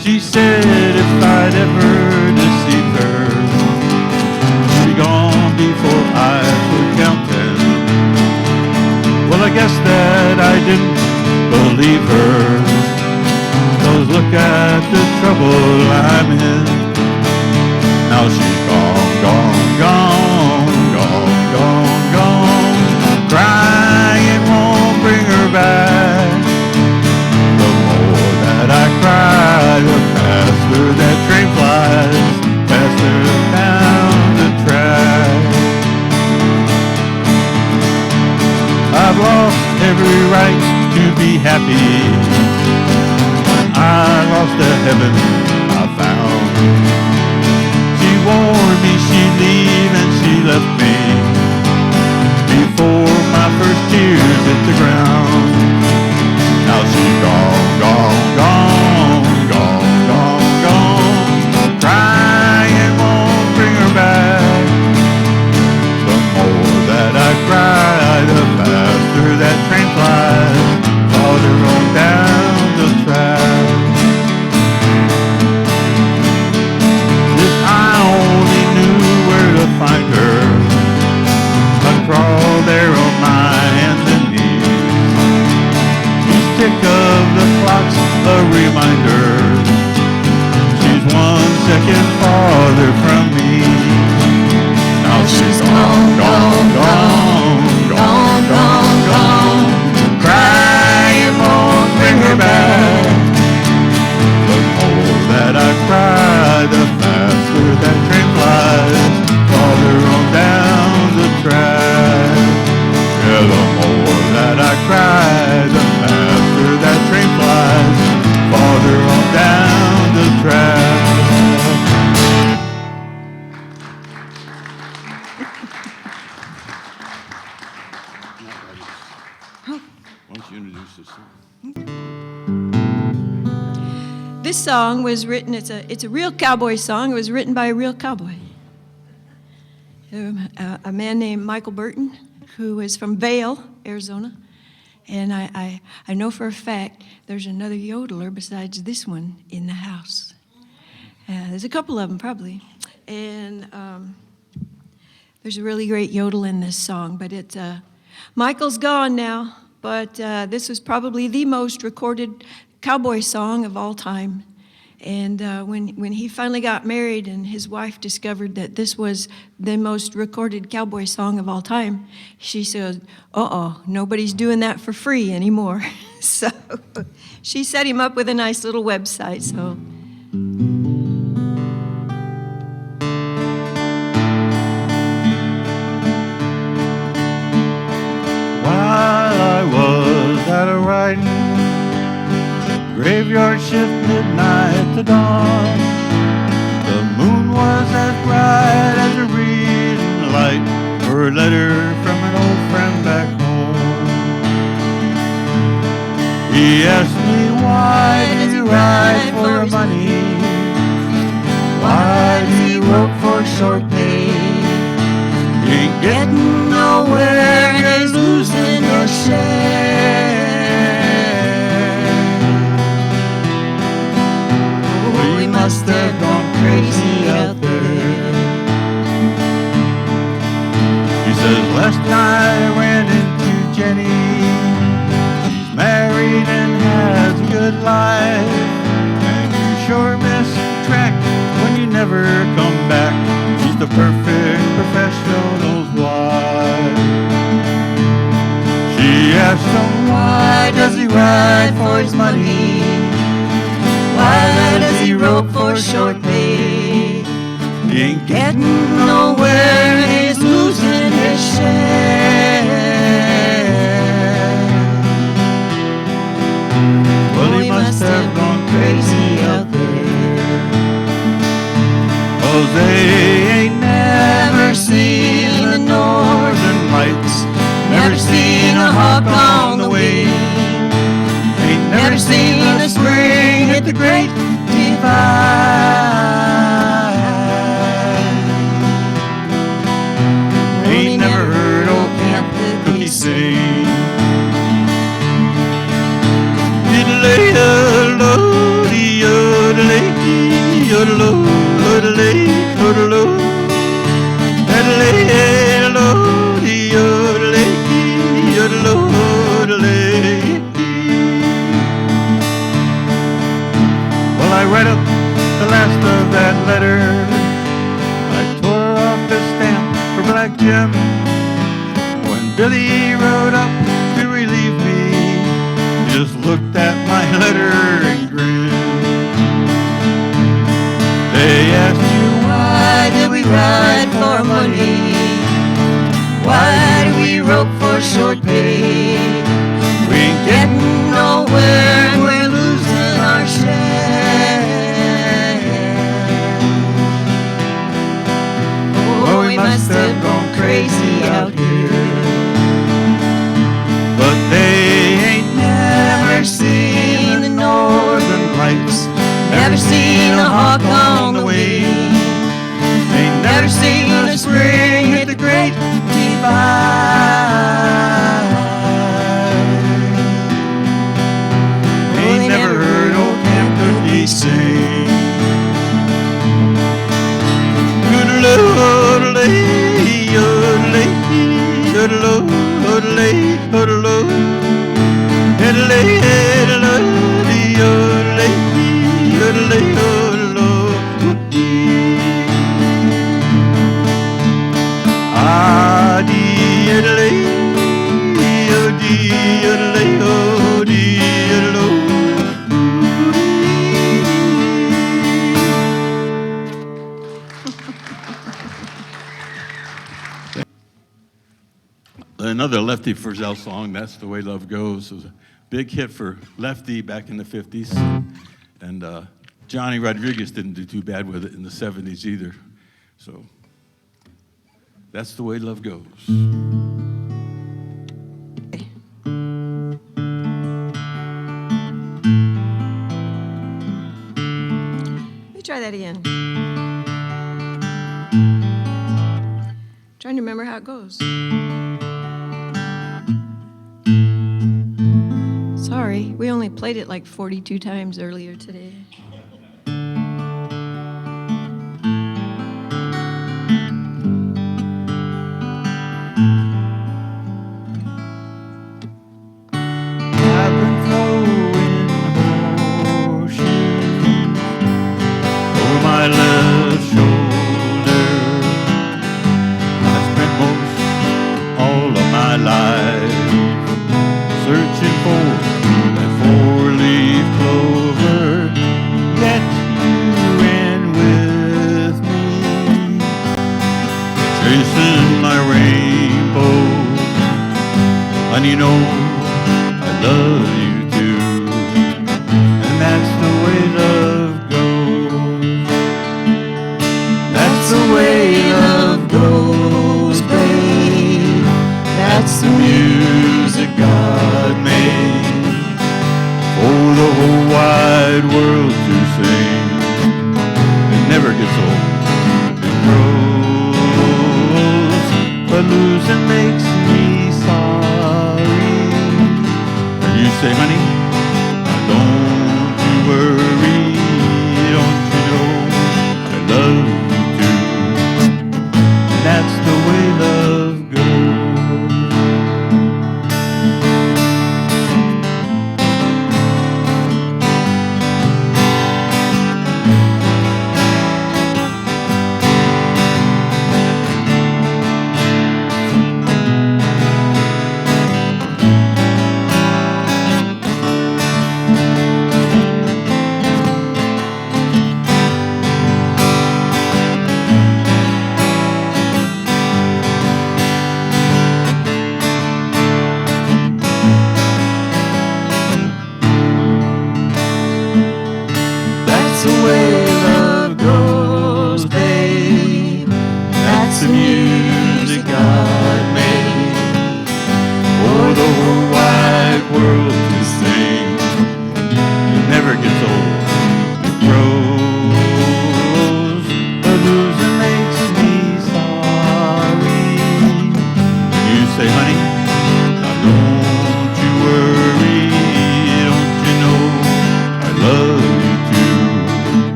She said if I'd ever deceived her, she'd be gone before I could count them. Well, I guess that I didn't believe her, 'cause look at the trouble I'm in. Now she's gone, gone, gone, gone, gone, gone. Crying won't bring her back. The more that I cry, the faster that train flies, faster down the track. I've lost every right to be happy. I lost the heaven I found. She warned me she'd leave and she left me before my first tears hit the ground. Now she's gone, gone, gone, gone, gone, gone. Crying won't bring her back. The more that I cry, the faster that train flies, farther on down the track. If I only knew where to find her, I'd crawl there on my hands and knees. Each tick of the clock's a reminder, she's 1 second farther from me. Now she's gone, gone, gone, gone, gone, gone. Crying won't bring her back. The more that I cry, the faster that train flies, farther on down the track. Yeah, the more that I cry, the faster that train flies, farther on down the track. Why don't you introduce this song? This song was written, it's a real cowboy song. It was written by a real cowboy. A man named Michael Burton, who is from Vail, Arizona. And I know for a fact there's another yodeler besides this one in the house. There's a couple of them probably. And there's a really great yodel in this song, but Michael's gone now, but this was probably the most recorded cowboy song of all time. And when he finally got married and his wife discovered that this was the most recorded cowboy song of all time, she said, nobody's doing that for free anymore. So she set him up with a nice little website. So. While I was at a riding, graveyard shift, midnight to dawn, the moon was as bright as a reading light for a letter from an old friend back home. He asked me, why do you ride for money? Why do you work for short pay? You ain't getting nowhere and you're losing your share. good life, and you sure miss the track when you never come back. She's the perfect professional's wife. She asked him, why does he ride for his money? Why does he rope for short pay? He ain't Getting nowhere and he's losing his share. Well, he must have gone crazy out there. 'Cause they ain't never seen the northern lights, never seen a hawk on the wing, ain't never seen the spring hit the great divide. Ain't never heard old Camp Cookie sing. Diddle-lay-a-lo-dee, yodelay-dee, yodelo-yodelay, yodelo. Diddle-lay-a-lo-dee, yodelay-dee, yodelo, yodelay. Well, I read up the last of that letter. I tore off the stamp for Black Jim. When Billy rode up to relieve me, he just looked at my letter and grinned. They asked you, Why did we ride for money? Why do we rope for short pay? we ain't Getting nowhere and we're losing our share. Oh, we must have gone crazy out here. but they ain't never seen the northern lights, Never seen a hawk on the wing. ain't Never seen the spring hit the great divide. ain't never heard old Camp Cookie sing. Yodelay, yodelay, yodelo, yodelay, yodelo. Yodelay, yodelay, yodelay, yodelay, yodelo. Ah-dee, yodelay, oh-dee, yodelay, oh-dee, yodelo. Another Lefty Frizzell song, That's the Way Love Goes. It was a big hit for Lefty back in the 50s. And Johnny Rodriguez didn't do too bad with it in the 70s either. So that's the way love goes. Let me try that again. Trying to remember how it goes. Sorry, we only played it like 42 times earlier today. I've been throwing horseshoes over my left shoulder. I spent most all of my life searching for that four-leaf clover. Yet you ran with me, chasing my rainbow. And you know I love you too, and that's the way love goes. That's the way love goes, babe. That's the music God made for the whole wide world to sing. It never gets old, it grows, but losing makes me sorry. You say, honey, don't you worry, don't you know I love you too. That's the way love goes.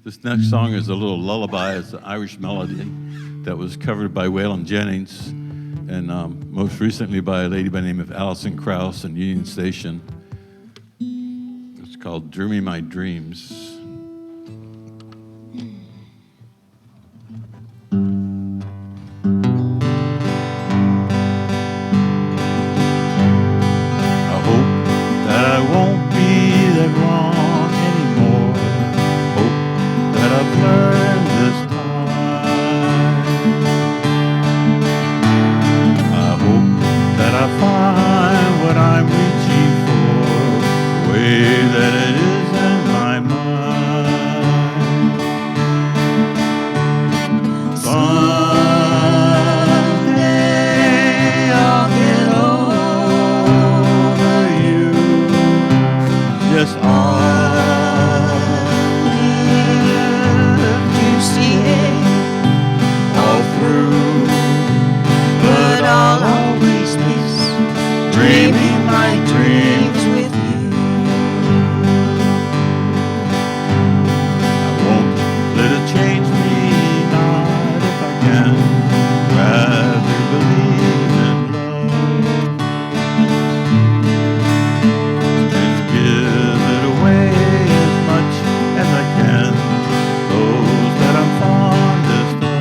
This next song is a little lullaby. It's an Irish melody that was covered by Waylon Jennings and most recently by a lady by the name of Alison Krauss in Union Station. It's called Dreaming My Dreams. I hope that I won't be that wrong anymore. Hope that I've learned this time. I hope that I find what I'm reaching for, the way that it is in my mind. Someday I'll get over you. Just all To see it all through, but I'll always miss dreaming my dreams with you. I won't let it change me, not if I can. Rather believe in love. Just give it away as much as I can. Those that I'm fondest of.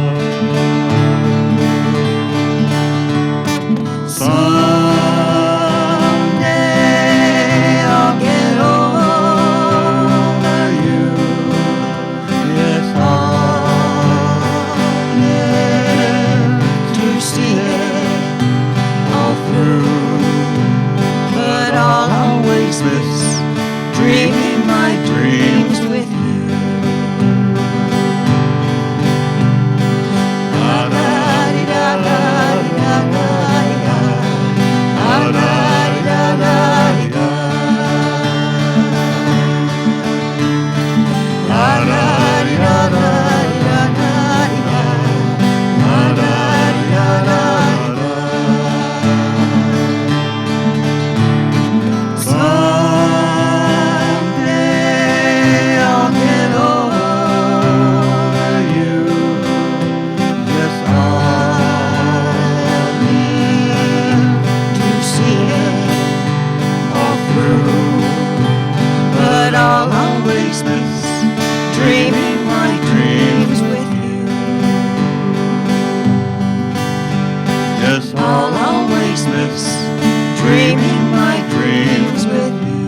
Someday I'll get over you. Yes, I'll live To see it all through, but I'll always miss dreaming my dreams with you. Someday I'll get over you. Yes, I'll live To see it all through, but I'll always miss dreaming my dreams with you. Yes, I'll always miss dreaming my dreams with you.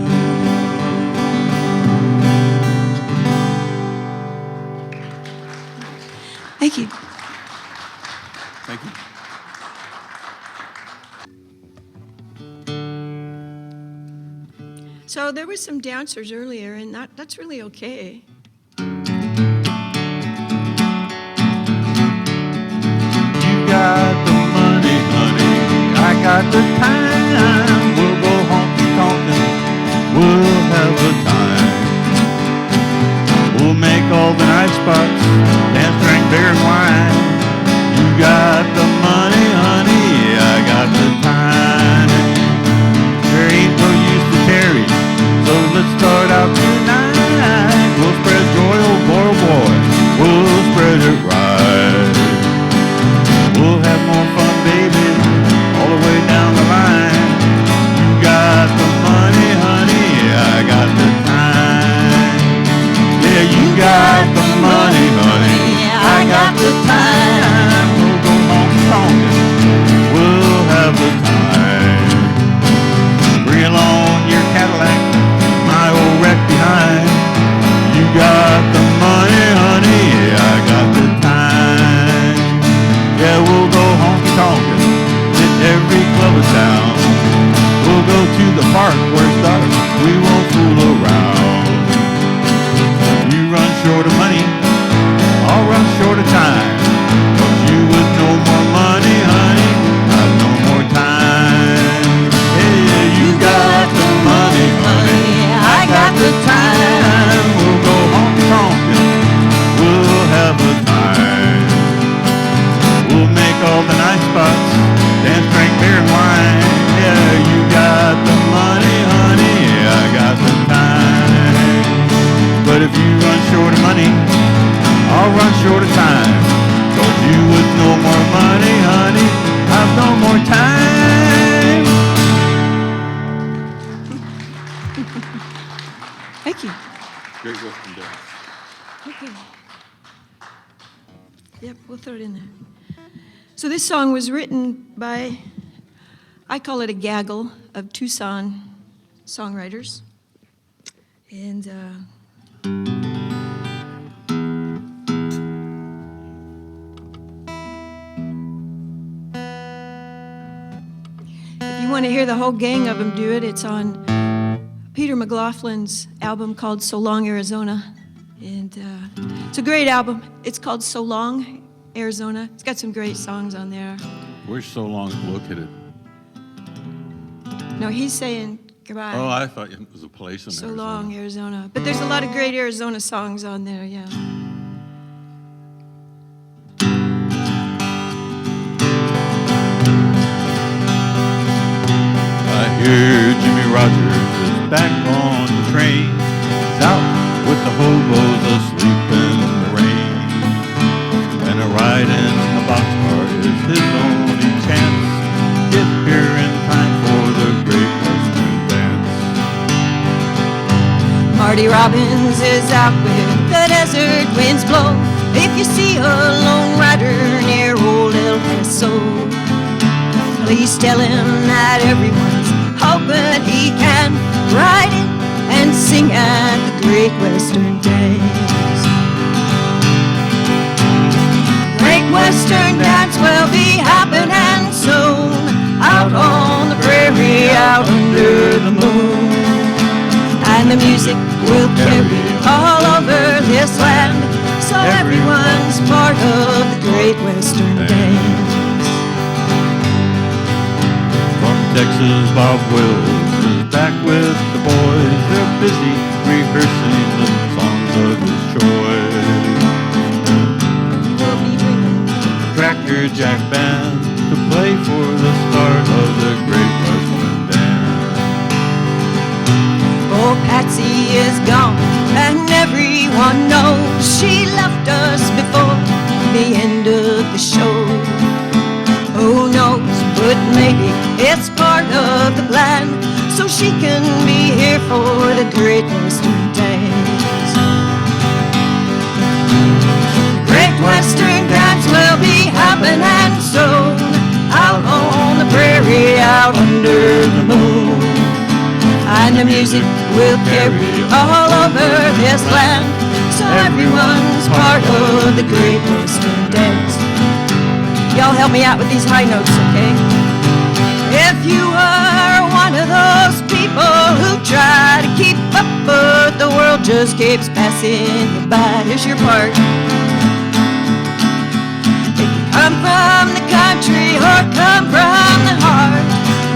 Thank you. Thank you. So there were some dancers earlier, and that's really okay. You got the money, honey. I got the time. We'll go honky tonkin'. We'll have a time. We'll make all the nice spots. Dance, drink beer and wine. You got the money, honey. I got the time. There ain't no use to tarry. So let's start out tonight. We'll spread joy, oh boy, oh boy. We'll spread it right. We'll have more fun, baby, all the way down the line. Great Western Dance. Okay. Yep, we'll throw it in there. So this song was written by, I call it a gaggle of Tucson songwriters. And if you want to hear the whole gang of them do it, it's on Peter McLaughlin's album called So Long, Arizona. And it's a great album. It's called So Long, Arizona. It's got some great songs on there. Where's So Long located? No, he's saying goodbye. Oh, I thought it was a place in So Arizona. Long, Arizona. But there's a lot of great Arizona songs on there, yeah. I hear Jimmy Rogers is back on the train. He's out with the hobos asleep in the rain. And a ride in a boxcar is his only chance. Get here in time for the Great Western Dance. Marty Robbins is out where the desert winds blow. If you see a lone rider near old El Paso, please tell him that everyone's hoping he can ride it and sing at the Great Western Dance. Great Western Dance will be happening soon, out on the prairie, out under the moon. And the music will carry all over this land, so everyone's part of the Great Western Dance. From Texas, Bob Wills is back with the boys. They're busy rehearsing the songs of his choice. We'll be bringing Cracker Jack Band to play for the start of the Great Western Dance. Oh, Patsy is gone, and everyone knows she left us before the end of the show. Who knows, but maybe it's part of the plan, so she can be here for the Great Western Dance. The Great Western Dance will be happening soon, out on the prairie, out under the moon. And the music will carry all over this land, so everyone's part of the Great Western Dance. Y'all help me out with these high notes, okay? If you are one of those people who try to keep up, but the world just keeps passing you by, here's your part. If you come from the country or come from the heart,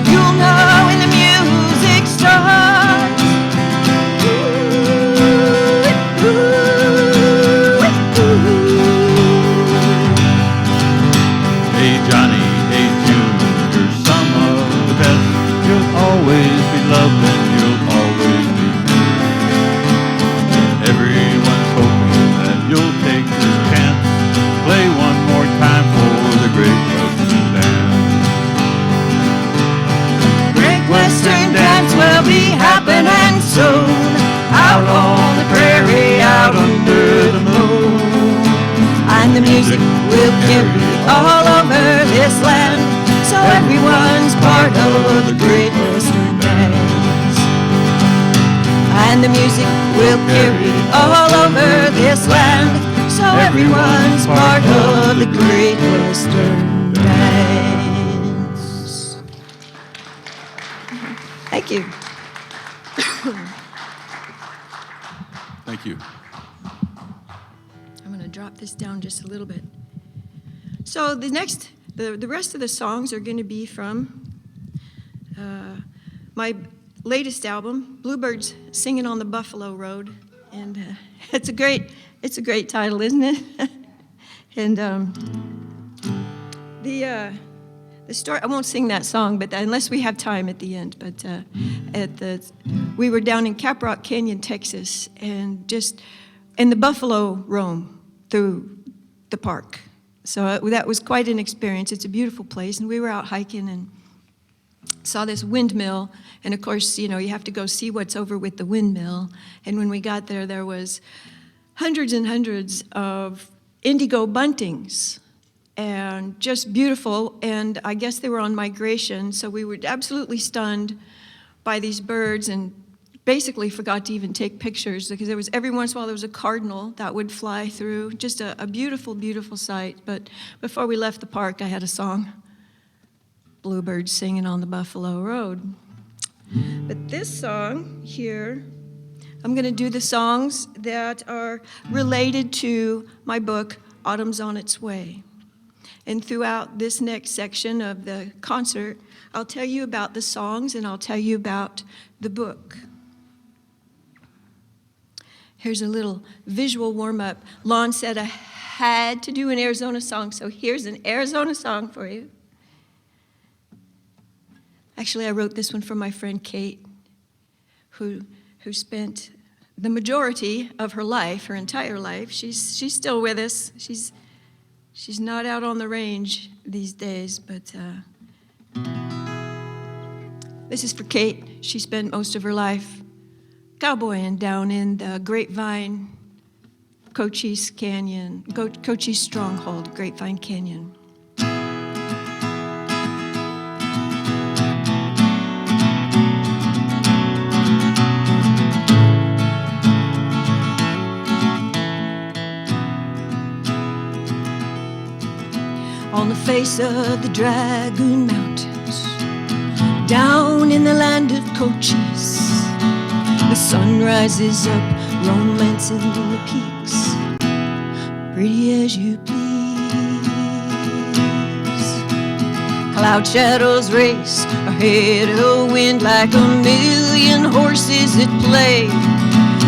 you'll know when the music starts. Ooh, ooh, ooh. Hey Johnny, hey June, you're some of the best. You'll always be loved and you'll always be missed. Everyone's hoping that you'll take this chance. Play one more time for the Great Western Dance. Great Western Dance will be happening soon, out on the prairie, out under the moon. And the music will carry all over this land, so everyone's part of the Great Western Dance. And the music will carry all over this land, so everyone's part of the Great Western Dance. Thank you. Thank you. I'm going to drop this down just a little bit. So the rest of the songs are going to be from my latest album, Bluebirds Singing on the Buffalo Road, and it's a great title, isn't it? And the story, I won't sing that song, but unless we have time at the end. But we were down in Caprock Canyon, Texas, and just in the buffalo roam through the park. So that was quite an experience. It's a beautiful place, and we were out hiking, saw this windmill, and of course, you have to go see what's over with the windmill. And when we got there, there was hundreds and hundreds of indigo buntings, and just beautiful. And I guess they were on migration, so we were absolutely stunned by these birds, and basically forgot to even take pictures, because there was, every once in a while, there was a cardinal that would fly through. Just a beautiful, beautiful sight. But before we left the park, I had a song, Bluebirds Singing on the Buffalo Road. But this song here, I'm going to do the songs that are related to my book, Autumn's on Its Way. And throughout this next section of the concert, I'll tell you about the songs and I'll tell you about the book. Here's a little visual warm-up. Lon said I had to do an Arizona song, so here's an Arizona song for you. Actually, I wrote this one for my friend Kate, who spent the majority of her life, her entire life. She's still with us. She's not out on the range these days, but this is for Kate. She spent most of her life cowboying down in the Grapevine, Cochise Canyon, Cochise Stronghold, Grapevine Canyon. On the face of the Dragoon Mountains, down in the land of Cochise, the sun rises up, romancing the peaks, pretty as you please. Cloud shadows race ahead of the wind like a million horses at play.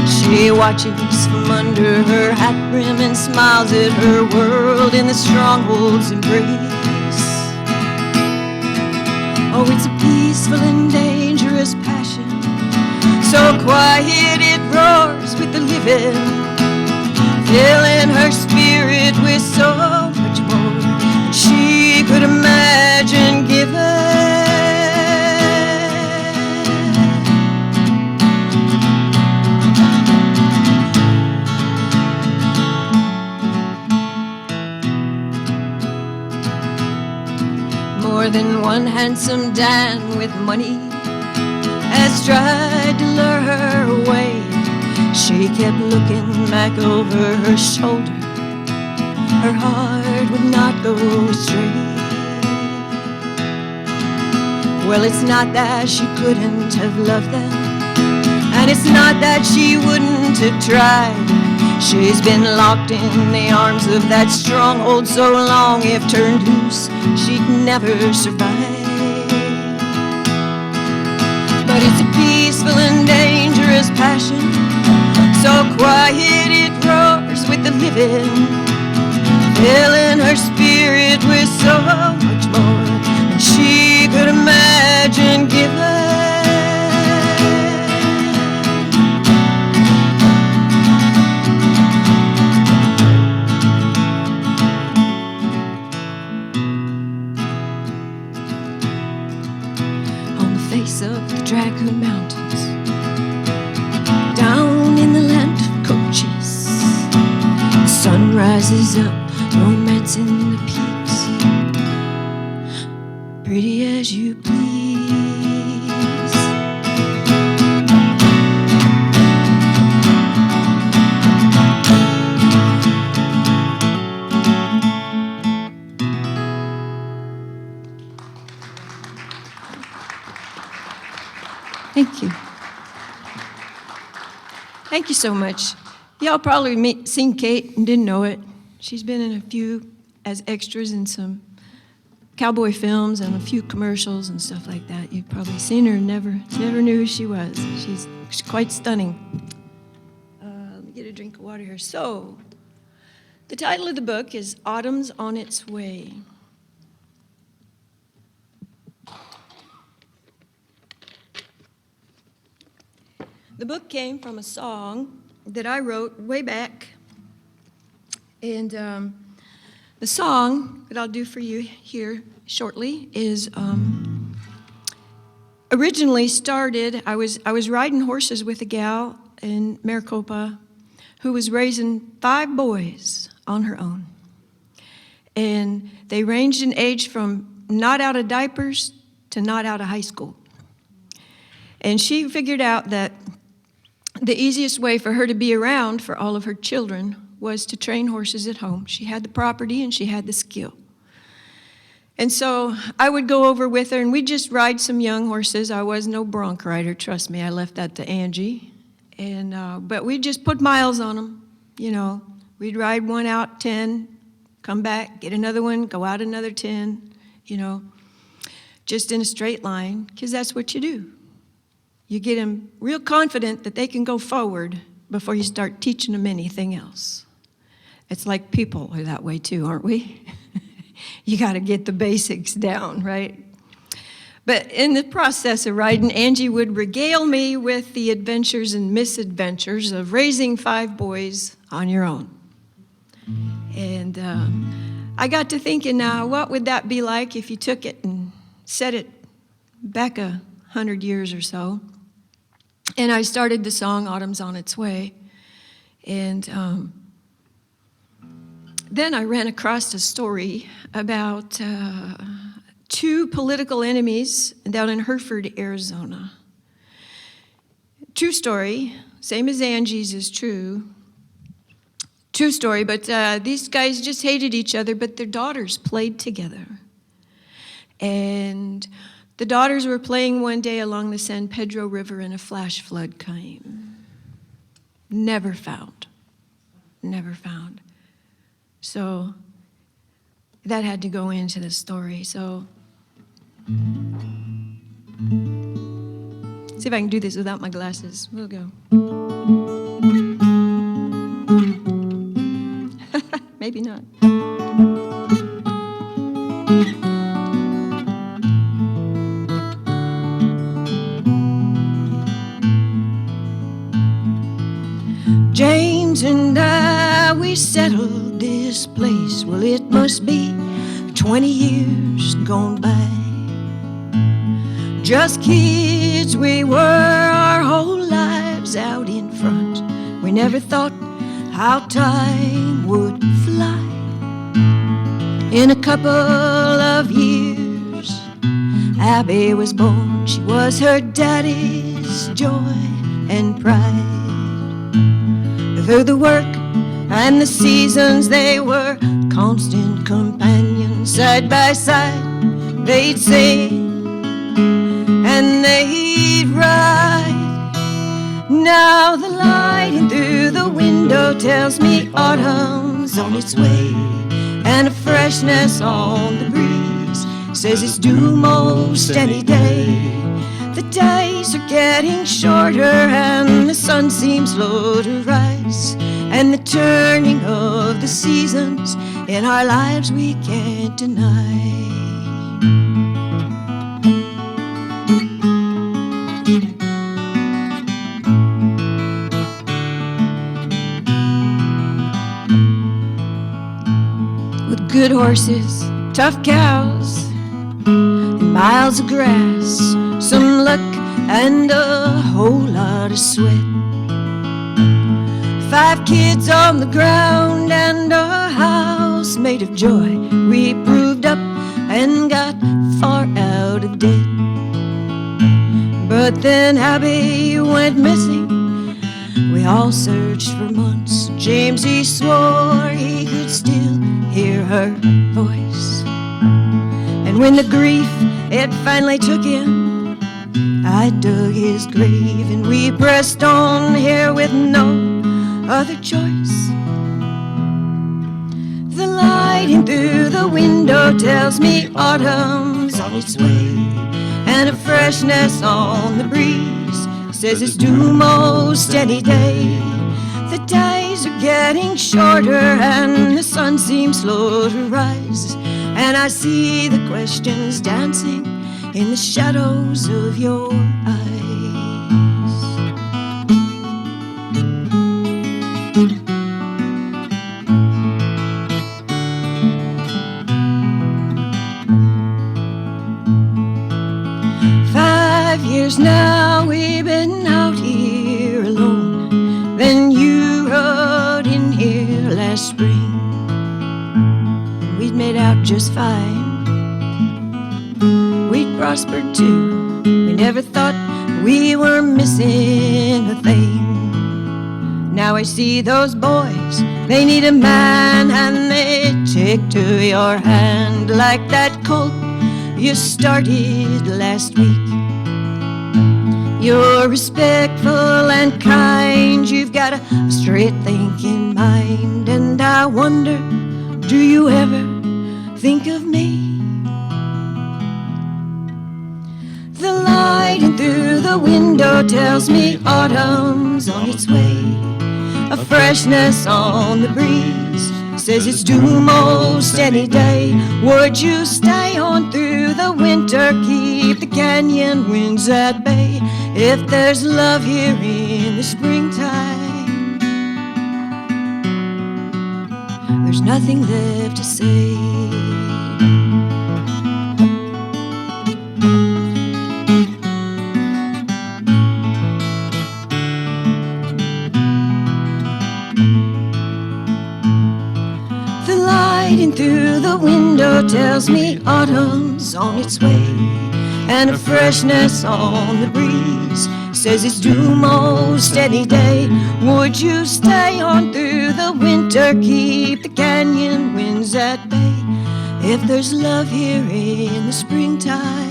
She watches from under her hat brim and smiles at her world in the stronghold's embrace. Oh, it's a peaceful and dangerous passion, so quiet it roars with the living, filling her spirit with so much more than she could imagine giving. More than one handsome Dan with money has tried to lure her away. She kept looking back over her shoulder. Her heart would not go astray. Well, it's not that she couldn't have loved them, and it's not that she wouldn't have tried. She's been locked in the arms of that stronghold so long, if turned loose, she'd never survive. But it's a peaceful and dangerous passion, so quiet it roars with the living, filling her spirit with so much more than she could imagine giving. Of the Dragoon Mountains, down in the land of Cochise, the sun rises up, romancing the peaks, pretty as you please. Thank you. Thank you so much. Y'all probably seen Kate and didn't know it. She's been in a few as extras in some cowboy films and a few commercials and stuff like that. You've probably seen her and never knew who she was. She's quite stunning. Let me get a drink of water here. So, the title of the book is Autumn's on Its Way. The book came from a song that I wrote way back. And the song that I'll do for you here shortly is originally started, I was riding horses with a gal in Maricopa who was raising 5 boys on her own. And they ranged in age from not out of diapers to not out of high school. And she figured out that the easiest way for her to be around for all of her children was to train horses at home. She had the property and she had the skill. And so I would go over with her and we'd just ride some young horses. I was no bronc rider, trust me. I left that to Angie. But we'd just put miles on them, you know. We'd ride one out 10, come back, get another one, go out another 10, you know, just in a straight line, because that's what you do. You get them real confident that they can go forward before you start teaching them anything else. It's like people are that way too, aren't we? You got to get the basics down, right? But in the process of riding, Angie would regale me with the adventures and misadventures of raising 5 boys on your own. And I got to thinking now, what would that be like if you took it and set it back 100 years or so? And I started the song, Autumn's on Its Way. And then I ran across a story about 2 political enemies down in Hereford, Arizona. True story, same as Angie's is true. True story, but these guys just hated each other, but their daughters played together. And the daughters were playing one day along the San Pedro River and a flash flood came. Never found. Never found. So that had to go into the story. So see if I can do this without my glasses. We'll go. Maybe not. James and I, we settled this place. Well, it must be 20 years gone by. Just kids we were our whole lives out in front. We never thought how time would fly. In a couple of years, Abby was born. She was her daddy's joy and pride. Through the work and the seasons, they were constant companions. Side by side, they'd sing and they'd ride. Now the light in through the window tells me autumn's on its way, and a freshness on the breeze says it's due most any day. The days are getting shorter and the sun seems slow to rise, and the turning of the seasons in our lives we can't deny. With good horses, tough cows, and miles of grass, some luck and a whole lot of sweat. 5 kids on the ground and a house made of joy. We proved up and got far out of debt. But then Abby went missing. We all searched for months. James, he swore he could still hear her voice. And when the grief, it finally took him, I dug his grave and we pressed on here with no other choice. The light in through the window tells me autumn's on its way, and a freshness on the breeze says it's due most any day. The days are getting shorter and the sun seems slow to rise, and I see the questions dancing in the shadows of your eyes. 5 years now we've been out here alone. Then you rode in here last spring. We'd made out just fine. We'd prospered too. We never thought we were missing a thing. Now I see those boys, they need a man, and they take to your hand like that colt you started last week. You're respectful and kind, you've got a straight thinking mind, and I wonder, do you ever think of me? The light in through the window tells me autumn's on its way. A freshness on the breeze says it's due most any day. Would you stay on through the winter, keep the canyon winds at bay? If there's love here in the springtime, there's nothing left to say. Through the window tells me autumn's on its way, and a freshness on the breeze says it's due most any day. Would you stay on through the winter, keep the canyon winds at bay? If there's love here in the springtime,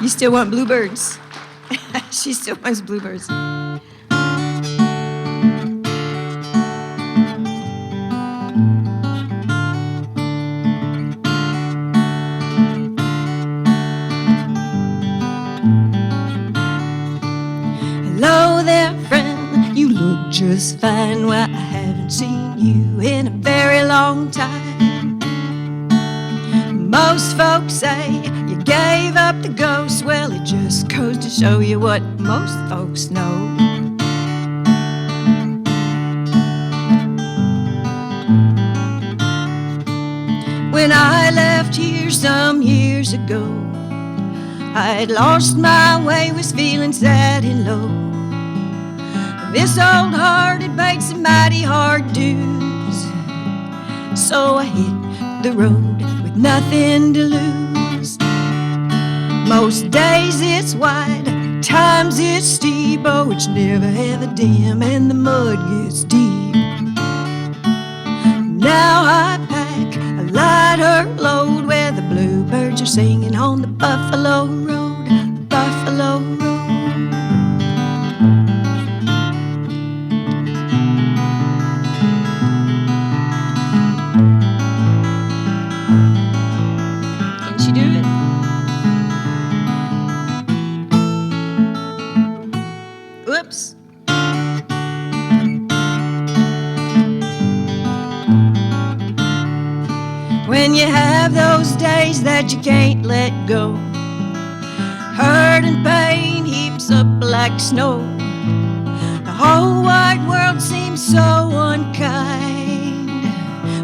you still want bluebirds. She still wants bluebirds. Hello there, friend. You look just fine. Well, I haven't seen you in a very long time. Most folks say you gave up the ghost. Well, it just goes to show you what most folks know. When I left here some years ago, I'd lost my way, was feeling sad and low. This old heart had paid some mighty hard dues, so I hit the road with nothing to lose. Most days it's wide, times it's steep, oh, it's never ever dim, and the mud gets deep. Now I pack a lighter load where the bluebirds are singing on the Buffalo Road, Buffalo Road. Can she do it? Oops. When you have those days that you can't let go, hurt and pain heaps up like snow. The whole wide world seems so unkind.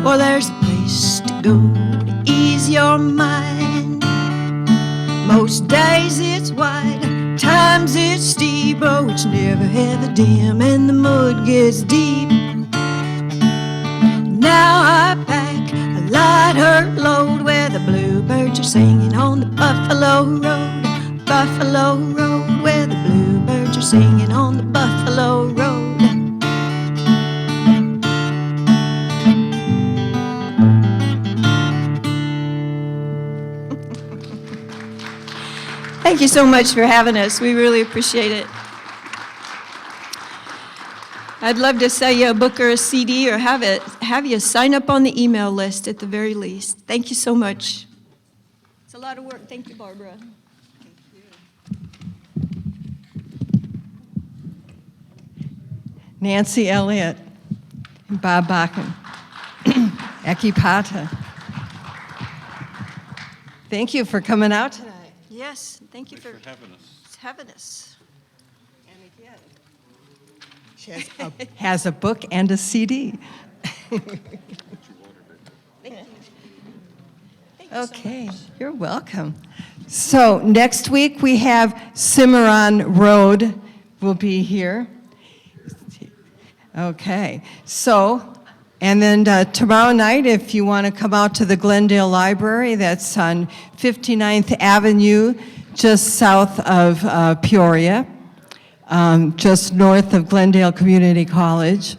Well, there's a place to go to ease your mind. Most days it's wide, times it's steep, oh, it's never ever dim, and the mud gets deep. Now I pack a lighter load where the bluebirds are singing on the Buffalo Road, Buffalo Road, where the bluebirds are singing on the Buffalo Road. Thank you so much for having us. We really appreciate it. I'd love to sell you a book or a CD or have you sign up on the email list at the very least. Thank you so much. It's a lot of work. Thank you, Barbara. Nancy Elliott, and Bob Bakken, Eki Pata. Thank you for coming out tonight. Yes, thank you for having us. Heaviness. She has a book and a CD. Okay, you're welcome. So next week we have Cimarron Road will be here. Okay, so, and then tomorrow night, if you want to come out to the Glendale Library, that's on 59th Avenue, just south of Peoria, just north of Glendale Community College.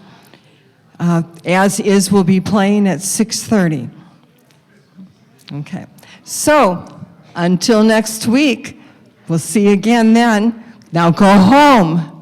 As Is will be playing at 6:30. Okay, so until next week, we'll see you again then. Now go home.